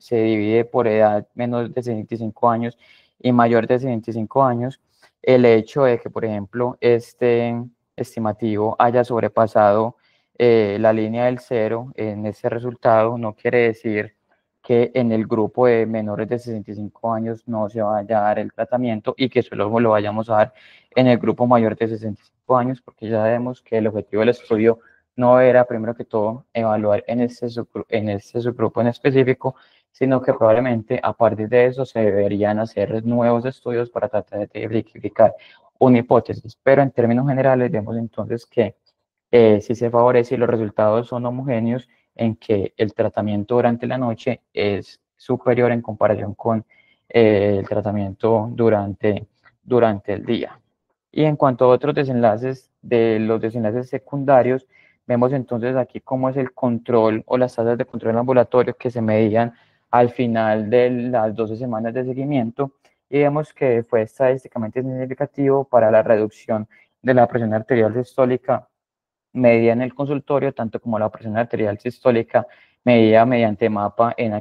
divide por edad menos de 65 años y mayor de 65 años, el hecho de que por ejemplo este estimativo haya sobrepasado la línea del cero en ese resultado no quiere decir que en el grupo de menores de 65 años no se vaya a dar el tratamiento y que solo lo vayamos a dar en el grupo mayor de 65 años, porque ya sabemos que el objetivo del estudio no era, primero que todo, evaluar en este subgrupo en específico, sino que probablemente a partir de eso se deberían hacer nuevos estudios para tratar de verificar una hipótesis. Pero en términos generales vemos entonces que si se favorece y los resultados son homogéneos en que el tratamiento durante la noche es superior en comparación con el tratamiento durante el día. Y en cuanto a otros desenlaces, de los desenlaces secundarios, vemos entonces aquí cómo es el control o las tasas de control ambulatorio que se medían al final de las 12 semanas de seguimiento y vemos que fue estadísticamente significativo para la reducción de la presión arterial sistólica medida en el consultorio, tanto como la presión arterial sistólica medida mediante mapa en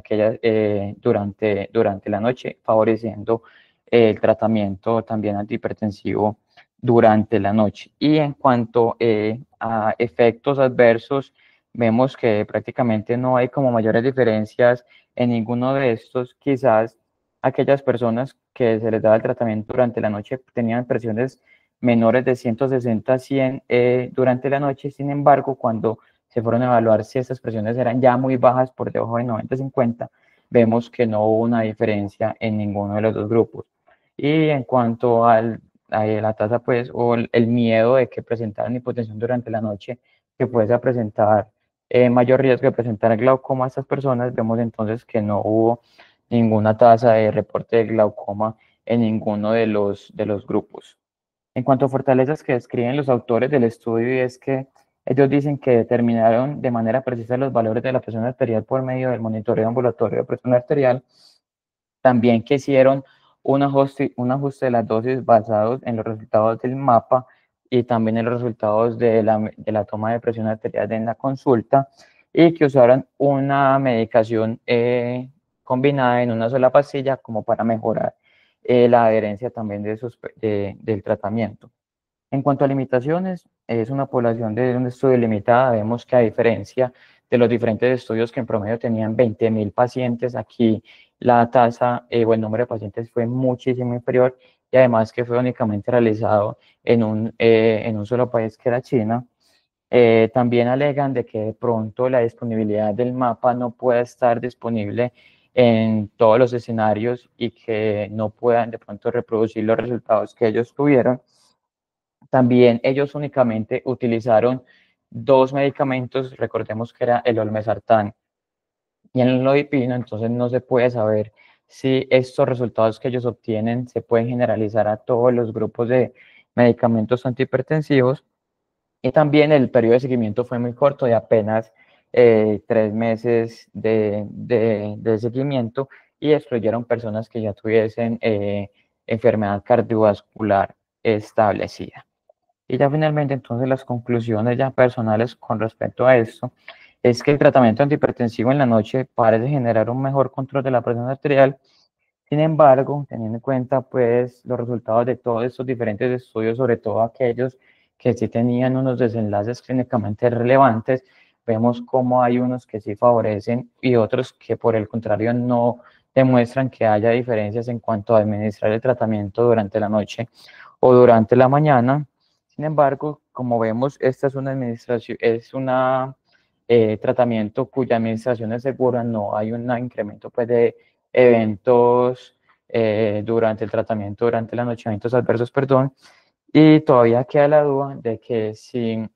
durante la noche, favoreciendo el tratamiento también antihipertensivo durante la noche. Y en cuanto a efectos adversos, vemos que prácticamente no hay como mayores diferencias en ninguno de estos. Quizás aquellas personas que se les daba el tratamiento durante la noche tenían presiones menores de 160 a 100 durante la noche. Sin embargo, cuando se fueron a evaluar si estas presiones eran ya muy bajas por debajo de 90-50, vemos que no hubo una diferencia en ninguno de los dos grupos. Y en cuanto a la tasa, pues, o el miedo de que presentaran hipotensión durante la noche, que puede presentar mayor riesgo de presentar glaucoma a estas personas, vemos entonces que no hubo ninguna tasa de reporte de glaucoma en ninguno de los grupos. En cuanto a fortalezas que describen los autores del estudio, y es que ellos dicen que determinaron de manera precisa los valores de la presión arterial por medio del monitoreo ambulatorio de presión arterial, también que hicieron un ajuste de las dosis basados en los resultados del mapa y también en los resultados de la toma de presión arterial en la consulta, y que usaron una medicación combinada en una sola pastilla como para mejorar la adherencia también del tratamiento. En cuanto a limitaciones, es una población de un estudio limitada. Vemos que a diferencia de los diferentes estudios que en promedio tenían 20.000 pacientes, aquí la tasa o el número de pacientes fue muchísimo inferior, y además que fue únicamente realizado en un solo país, que era China. También alegan de que de pronto la disponibilidad del mapa no pueda estar disponible en todos los escenarios y que no puedan de pronto reproducir los resultados que ellos tuvieron. También ellos únicamente utilizaron dos medicamentos, recordemos que era el olmesartán y el lodipino, entonces no se puede saber si estos resultados que ellos obtienen se pueden generalizar a todos los grupos de medicamentos antihipertensivos. Y también el periodo de seguimiento fue muy corto, de apenas 3 meses de seguimiento, y excluyeron personas que ya tuviesen enfermedad cardiovascular establecida. Y ya finalmente, entonces, las conclusiones ya personales con respecto a esto es que el tratamiento antihipertensivo en la noche parece generar un mejor control de la presión arterial. Sin embargo, teniendo en cuenta pues los resultados de todos estos diferentes estudios, sobre todo aquellos que sí tenían unos desenlaces clínicamente relevantes, vemos cómo hay unos que sí favorecen y otros que por el contrario no demuestran que haya diferencias en cuanto a administrar el tratamiento durante la noche o durante la mañana. Sin embargo, como vemos, esta es una administración, es una tratamiento cuya administración es segura, no hay un incremento pues de eventos durante el tratamiento, durante la noche, eventos adversos, perdón, y todavía queda la duda de que si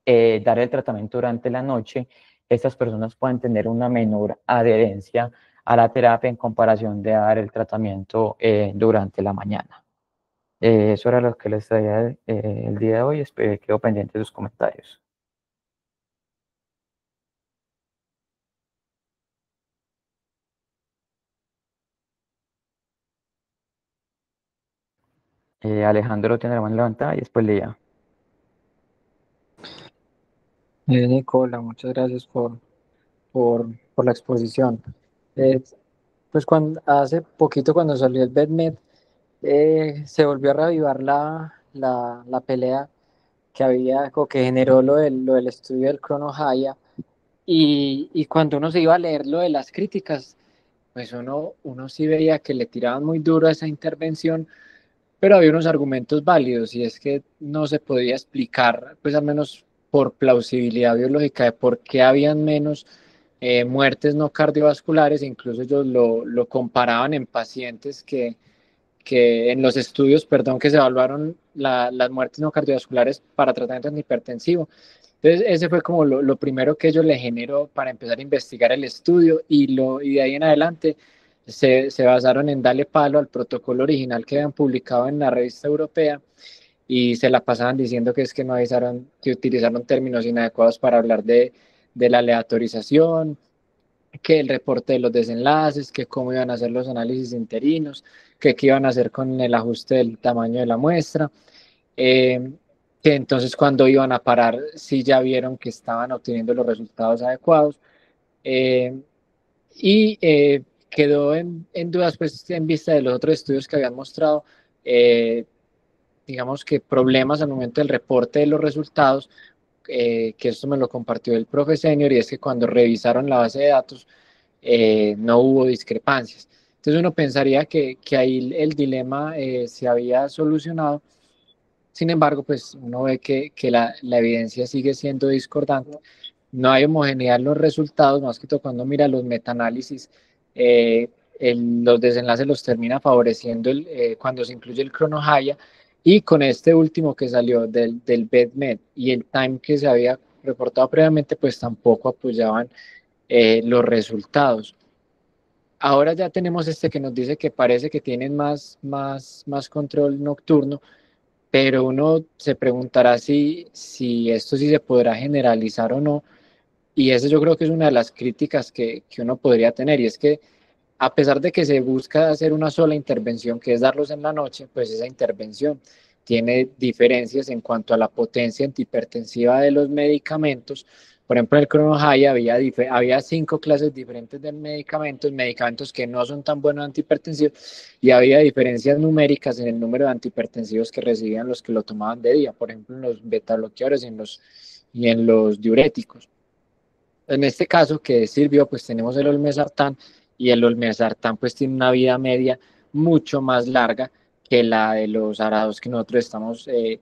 dar el tratamiento durante la noche, estas personas pueden tener una menor adherencia a la terapia en comparación de dar el tratamiento durante la mañana. Eso era lo que les traía el día de hoy. Quedo pendiente de sus comentarios. Alejandro tiene la mano levantada y después leía. Nicola, muchas gracias por la exposición. Eh, pues hace poquito cuando salió el BedMed, se volvió a reavivar la pelea que había o que generó lo del estudio del Chrono Haya y cuando uno se iba a leer lo de las críticas, pues uno sí veía que le tiraban muy duro a esa intervención, pero había unos argumentos válidos y es que no se podía explicar, pues al menos por plausibilidad biológica, de por qué habían menos muertes no cardiovasculares. Incluso ellos lo comparaban en pacientes que en los estudios, perdón, que se evaluaron las muertes no cardiovasculares para tratamiento antihipertensivo. Entonces, ese fue como lo primero que ellos le generó para empezar a investigar el estudio y de ahí en adelante se basaron en darle palo al protocolo original que habían publicado en la revista europea y se la pasaban diciendo que es que no avisaron, que utilizaron términos inadecuados para hablar de la aleatorización, que el reporte de los desenlaces, que cómo iban a hacer los análisis interinos, que qué iban a hacer con el ajuste del tamaño de la muestra, eh, que entonces cuando iban a parar si ya vieron que estaban obteniendo los resultados adecuados. eh, Quedó en dudas pues en vista de los otros estudios que habían mostrado, eh, digamos que problemas al momento del reporte de los resultados, que esto me lo compartió el profe senior, y es que cuando revisaron la base de datos no hubo discrepancias. Entonces uno pensaría que ahí el dilema se había solucionado. Sin embargo, pues uno ve que la evidencia sigue siendo discordante, no hay homogeneidad en los resultados, más que todo cuando mira los metaanálisis, eh, los desenlaces los termina favoreciendo cuando se incluye el cronohaya, y con este último que salió del BedMed y el time que se había reportado previamente, pues tampoco apoyaban los resultados. Ahora ya tenemos este que nos dice que parece que tienen más control nocturno, pero uno se preguntará si esto sí se podrá generalizar o no, y eso yo creo que es una de las críticas que uno podría tener, y es que a pesar de que se busca hacer una sola intervención, que es darlos en la noche, pues esa intervención tiene diferencias en cuanto a la potencia antihipertensiva de los medicamentos. Por ejemplo, en el Cronohaya había 5 clases diferentes de medicamentos, medicamentos que no son tan buenos antihipertensivos, y había diferencias numéricas en el número de antihipertensivos que recibían los que lo tomaban de día, por ejemplo, en los beta bloqueadores y en los diuréticos. En este caso que sirvió, pues tenemos el olmesartán, y el olmesartán pues tiene una vida media mucho más larga que la de los arados que nosotros estamos que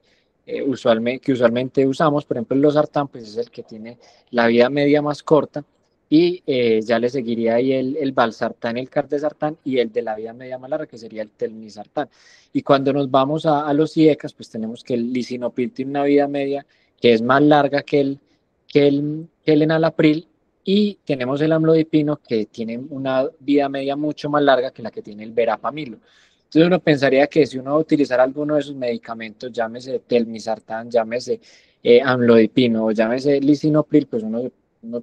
usualmente usamos. Por ejemplo, el losartán pues es el que tiene la vida media más corta, y ya le seguiría ahí el valsartán, el cardesartán, y el de la vida media más larga que sería el telmisartán. Y cuando nos vamos a los IECAS, pues tenemos que el lisinopil tiene una vida media que es más larga que el enalapril, y tenemos el amlodipino que tiene una vida media mucho más larga que la que tiene el verapamilo. Entonces uno pensaría que si uno va a utilizar alguno de esos medicamentos, llámese telmisartán, llámese amlodipino o llámese lisinopril, pues uno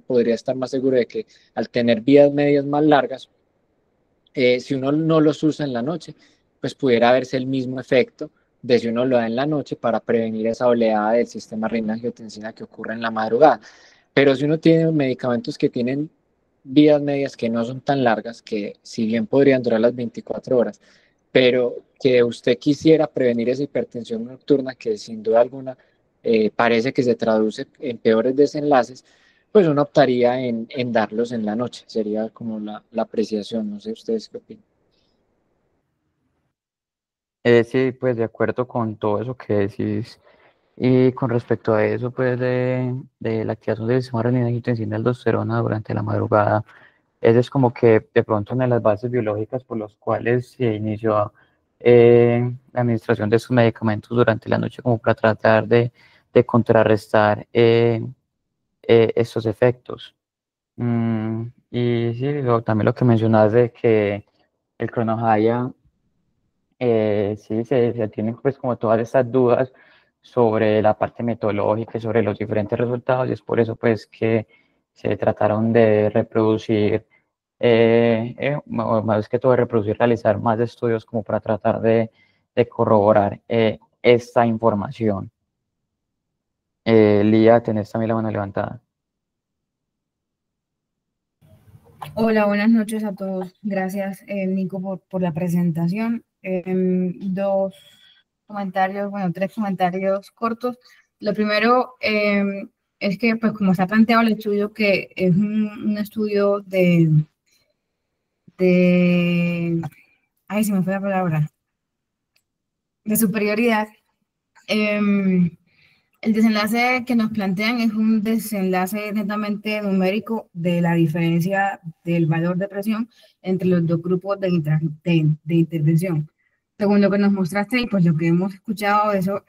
podría estar más seguro de que al tener vidas medias más largas, si uno no los usa en la noche, pues pudiera verse el mismo efecto de si uno lo da en la noche para prevenir esa oleada del sistema renina-angiotensina que ocurre en la madrugada. Pero si uno tiene medicamentos que tienen vidas medias que no son tan largas, que si bien podrían durar las 24 horas, pero que usted quisiera prevenir esa hipertensión nocturna que sin duda alguna parece que se traduce en peores desenlaces, pues uno optaría en darlos en la noche. Sería como la apreciación, no sé ustedes qué opinan. Sí, pues de acuerdo con todo eso que decís. Y con respecto a eso, pues de la activación del sistema renina-angiotensina y aldosterona durante la madrugada, ese es como que de pronto una de las bases biológicas por las cuales se inició la administración de estos medicamentos durante la noche como para tratar de contrarrestar estos efectos. Y sí, también lo que mencionas de que el cronohaya sí, se tienen pues como todas estas dudas sobre la parte metodológica y sobre los diferentes resultados y es por eso pues que se trataron de reproducir, más que todo de reproducir, realizar más estudios como para tratar de corroborar esta información. Lía, tenés también la mano levantada. Hola, buenas noches a todos. Gracias, Nico, por la presentación. Dos comentarios, bueno, tres comentarios cortos. Lo primero es que, pues, como se ha planteado el estudio, que es un estudio de, ay, se me fue la palabra, de superioridad. El desenlace que nos plantean es un desenlace netamente numérico de la diferencia del valor de presión entre los dos grupos de intervención. Según lo que nos mostraste y pues lo que hemos escuchado, eso,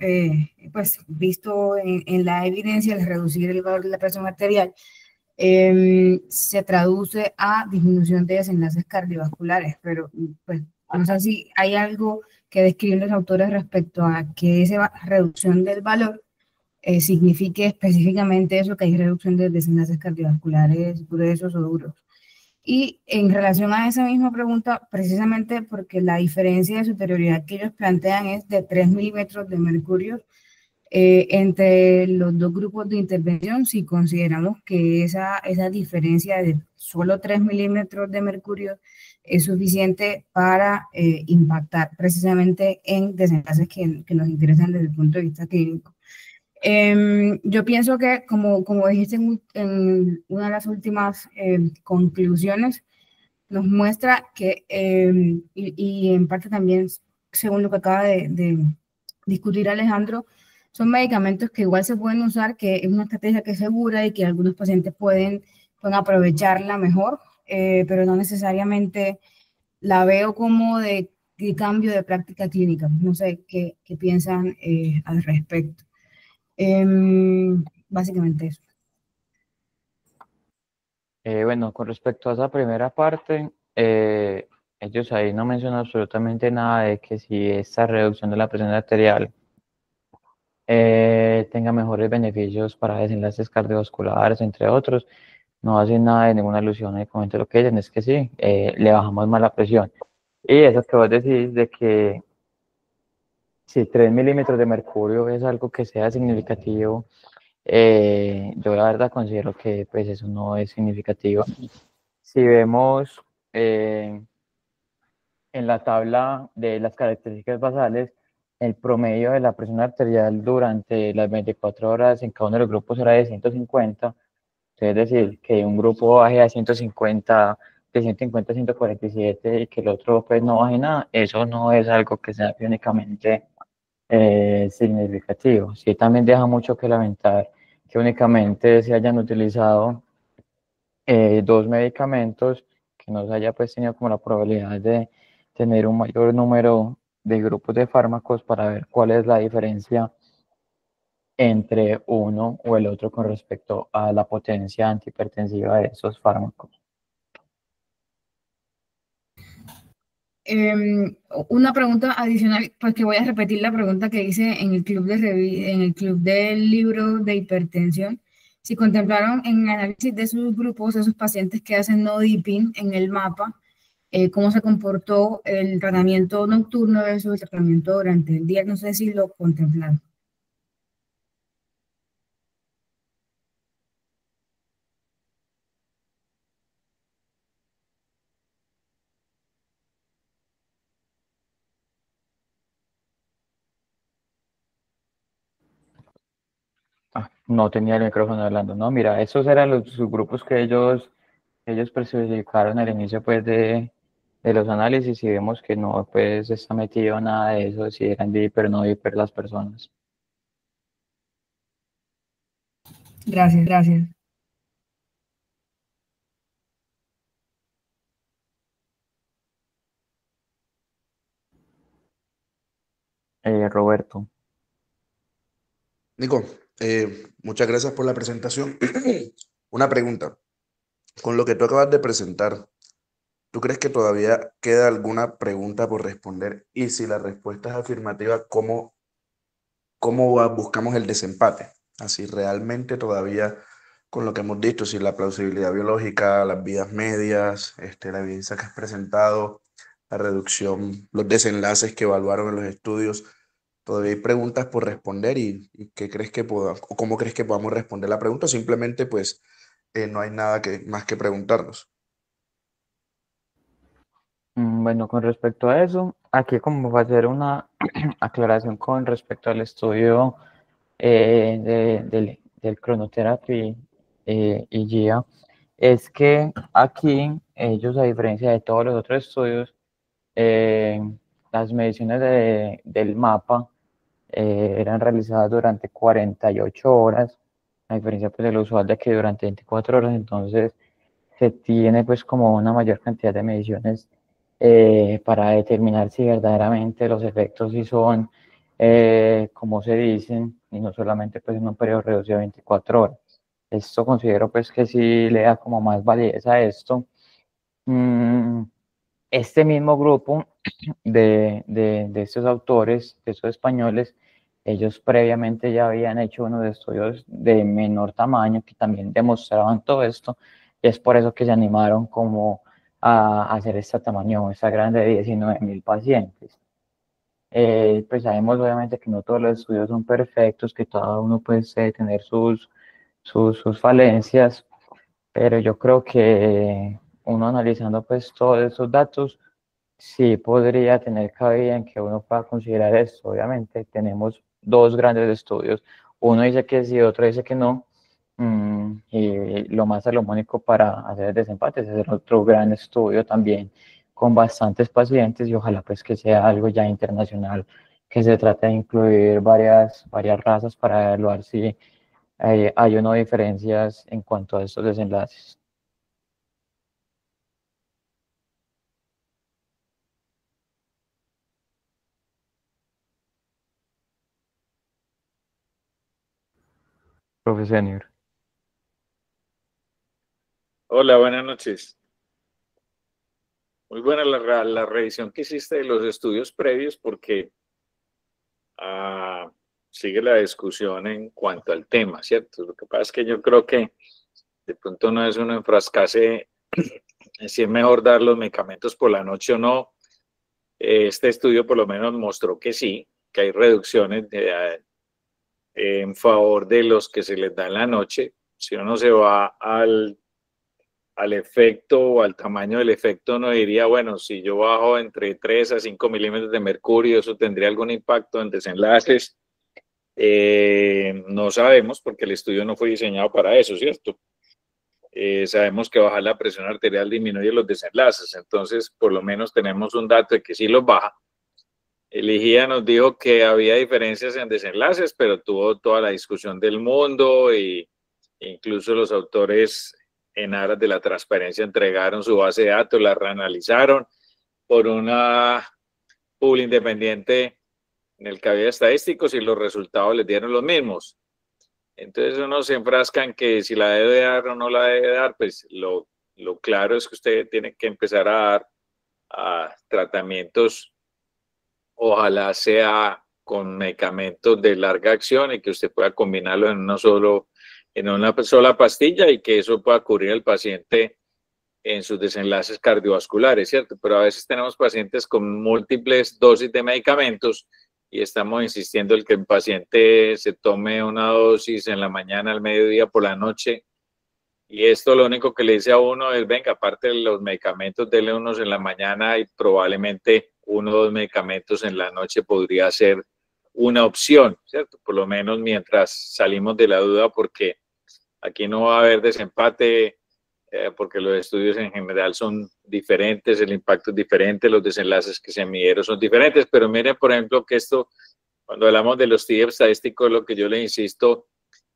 pues visto en la evidencia, el reducir el valor de la presión arterial se traduce a disminución de desenlaces cardiovasculares, pero pues no sé si hay algo que describen los autores respecto a que esa reducción del valor signifique específicamente eso, que hay reducción de desenlaces cardiovasculares gruesos o duros. Y en relación a esa misma pregunta, precisamente porque la diferencia de superioridad que ellos plantean es de 3 milímetros de mercurio entre los dos grupos de intervención, si consideramos que esa diferencia de solo 3 milímetros de mercurio es suficiente para impactar precisamente en desenlaces que nos interesan desde el punto de vista clínico. Yo pienso que, como dijiste en una de las últimas conclusiones, nos muestra que, y en parte también, según lo que acaba de discutir Alejandro, son medicamentos que igual se pueden usar, que es una estrategia que es segura y que algunos pacientes pueden aprovecharla mejor, pero no necesariamente la veo como de cambio de práctica clínica. No sé qué piensan al respecto. Básicamente eso. Bueno, con respecto a esa primera parte, ellos ahí no mencionan absolutamente nada de que si esta reducción de la presión arterial tenga mejores beneficios para desenlaces cardiovasculares, entre otros. No hacen nada de ninguna alusión, únicamente lo que dicen es que sí, le bajamos más la presión. Y eso que vos decís de que si 3 milímetros de mercurio es algo que sea significativo, yo la verdad considero que pues eso no es significativo. Si vemos en la tabla de las características basales, el promedio de la presión arterial durante las 24 horas en cada uno de los grupos era de 150, es decir, que un grupo baje a 150, de 150 a 147 y que el otro pues no baje nada, eso no es algo que sea únicamente significativo. Sí, también deja mucho que lamentar que únicamente se hayan utilizado dos medicamentos, que no se haya pues tenido como la probabilidad de tener un mayor número de grupos de fármacos para ver cuál es la diferencia entre uno o el otro con respecto a la potencia antihipertensiva de esos fármacos. Una pregunta adicional, pues que voy a repetir la pregunta que hice en el en el club del libro de hipertensión. Si contemplaron en el análisis de sus grupos esos pacientes que hacen no dipping en el mapa, cómo se comportó el tratamiento nocturno versus el tratamiento durante el día. No sé si lo contemplaron. No tenía el micrófono hablando. No, mira, esos eran los subgrupos que ellos especificaron al inicio pues de los análisis y vemos que no pues está metido nada de eso, si eran viper o no viper las personas. Gracias, gracias. Roberto. Nico, muchas gracias por la presentación. Una pregunta. Con lo que tú acabas de presentar, ¿tú crees que todavía queda alguna pregunta por responder? Y si la respuesta es afirmativa, ¿cómo buscamos el desempate? Así realmente todavía con lo que hemos dicho, si la plausibilidad biológica, las vidas medias, la evidencia que has presentado, la reducción, los desenlaces que evaluaron en los estudios, todavía hay preguntas por responder y ¿qué crees que o cómo crees que podamos responder la pregunta? Simplemente pues no hay nada más que preguntarnos. Bueno, con respecto a eso, aquí como va a hacer una aclaración con respecto al estudio del Chronotherapy y GIA, es que aquí ellos, a diferencia de todos los otros estudios, las mediciones del mapa eran realizadas durante 48 horas, a diferencia pues, de lo usual de que durante 24 horas, entonces se tiene pues como una mayor cantidad de mediciones para determinar si verdaderamente los efectos sí son como se dicen y no solamente pues en un periodo reducido de 24 horas. Esto considero pues que sí le da como más validez a esto. Este mismo grupo de estos autores, de estos españoles, ellos previamente ya habían hecho unos estudios de menor tamaño que también demostraban todo esto, y es por eso que se animaron como a hacer esta tamaño, esta grande de 19.000 pacientes. Pues sabemos obviamente que no todos los estudios son perfectos, que cada uno puede tener sus falencias, pero yo creo que uno analizando pues todos esos datos, sí podría tener cabida en que uno pueda considerar esto. Obviamente tenemos dos grandes estudios, uno dice que sí, otro dice que no, y lo más salomónico para hacer el desempate es hacer otro gran estudio también con bastantes pacientes y ojalá pues que sea algo ya internacional, que se trate de incluir varias razas para evaluar si hay o no diferencias en cuanto a estos desenlaces. Profe Senior. Hola, buenas noches. Muy buena la revisión que hiciste de los estudios previos porque sigue la discusión en cuanto al tema, ¿cierto? Lo que pasa es que yo creo que de pronto no es uno enfrascarse si es mejor dar los medicamentos por la noche o no. Este estudio por lo menos mostró que sí, que hay reducciones en favor de los que se les da en la noche. Si uno se va al efecto o al tamaño del efecto, no diría, bueno, si yo bajo entre 3 a 5 milímetros de mercurio, eso tendría algún impacto en desenlaces. No sabemos porque el estudio no fue diseñado para eso, ¿cierto? Sabemos que bajar la presión arterial disminuye los desenlaces, entonces por lo menos tenemos un dato de que sí los baja. El IGIA nos dijo que había diferencias en desenlaces, pero tuvo toda la discusión del mundo e incluso los autores en aras de la transparencia entregaron su base de datos, la reanalizaron por una pool independiente en el que había estadísticos y los resultados les dieron los mismos. Entonces uno se enfrasca en que si la debe dar o no la debe dar, pues lo claro es que usted tiene que empezar a dar tratamientos, ojalá sea con medicamentos de larga acción y que usted pueda combinarlo en una sola pastilla y que eso pueda cubrir al paciente en sus desenlaces cardiovasculares, ¿cierto? Pero a veces tenemos pacientes con múltiples dosis de medicamentos y estamos insistiendo en que el paciente se tome una dosis en la mañana, al mediodía, por la noche. Y esto lo único que le dice a uno es, venga, aparte de los medicamentos, dele unos en la mañana y probablemente 1 o 2 medicamentos en la noche podría ser una opción, ¿cierto? Por lo menos mientras salimos de la duda, porque aquí no va a haber desempate, porque los estudios en general son diferentes, el impacto es diferente, los desenlaces que se midieron son diferentes, pero miren, por ejemplo, que esto, cuando hablamos de los TIEP estadísticos, lo que yo le insisto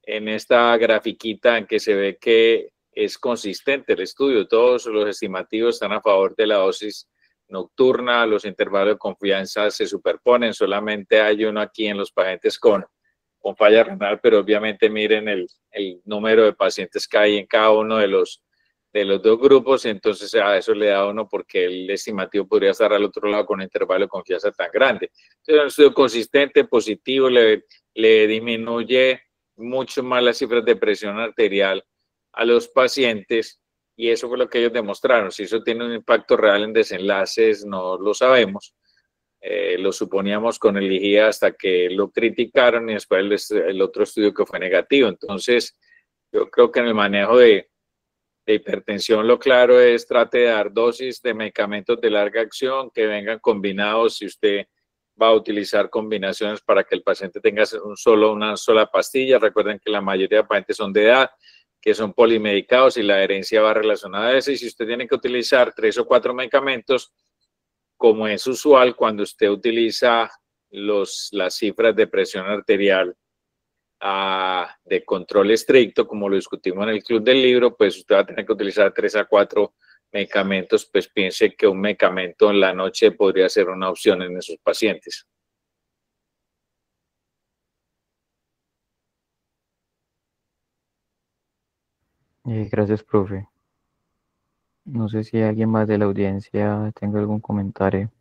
en esta grafiquita en que se ve que es consistente el estudio, todos los estimativos están a favor de la dosis nocturna, los intervalos de confianza se superponen, solamente hay uno aquí en los pacientes con falla renal, pero obviamente miren el número de pacientes que hay en cada uno de los 2 grupos, entonces a eso le da uno porque el estimativo podría estar al otro lado con un intervalo de confianza tan grande. Entonces, es un estudio consistente, positivo, le disminuye mucho más las cifras de presión arterial a los pacientes y eso fue lo que ellos demostraron. Si eso tiene un impacto real en desenlaces, no lo sabemos. Lo suponíamos con el IGIA hasta que lo criticaron y después el otro estudio que fue negativo. Entonces, yo creo que en el manejo de hipertensión lo claro es trate de dar dosis de medicamentos de larga acción que vengan combinados. Si usted va a utilizar combinaciones para que el paciente tenga una sola pastilla, recuerden que la mayoría de pacientes son de edad, que son polimedicados y la adherencia va relacionada a eso. Y si usted tiene que utilizar 3 o 4 medicamentos, como es usual cuando usted utiliza las cifras de presión arterial de control estricto, como lo discutimos en el Club del Libro, pues usted va a tener que utilizar 3 a 4 medicamentos, pues piense que un medicamento en la noche podría ser una opción en esos pacientes. Gracias, profe. No sé si alguien más de la audiencia tenga algún comentario.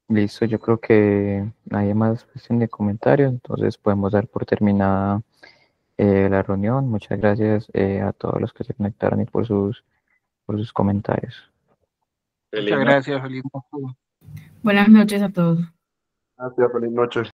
Listo, yo creo que nadie más pues, tiene comentarios, entonces podemos dar por terminada la reunión. Muchas gracias a todos los que se conectaron y por sus comentarios. Muchas gracias, feliz noche. Buenas noches a todos. Gracias, feliz noche.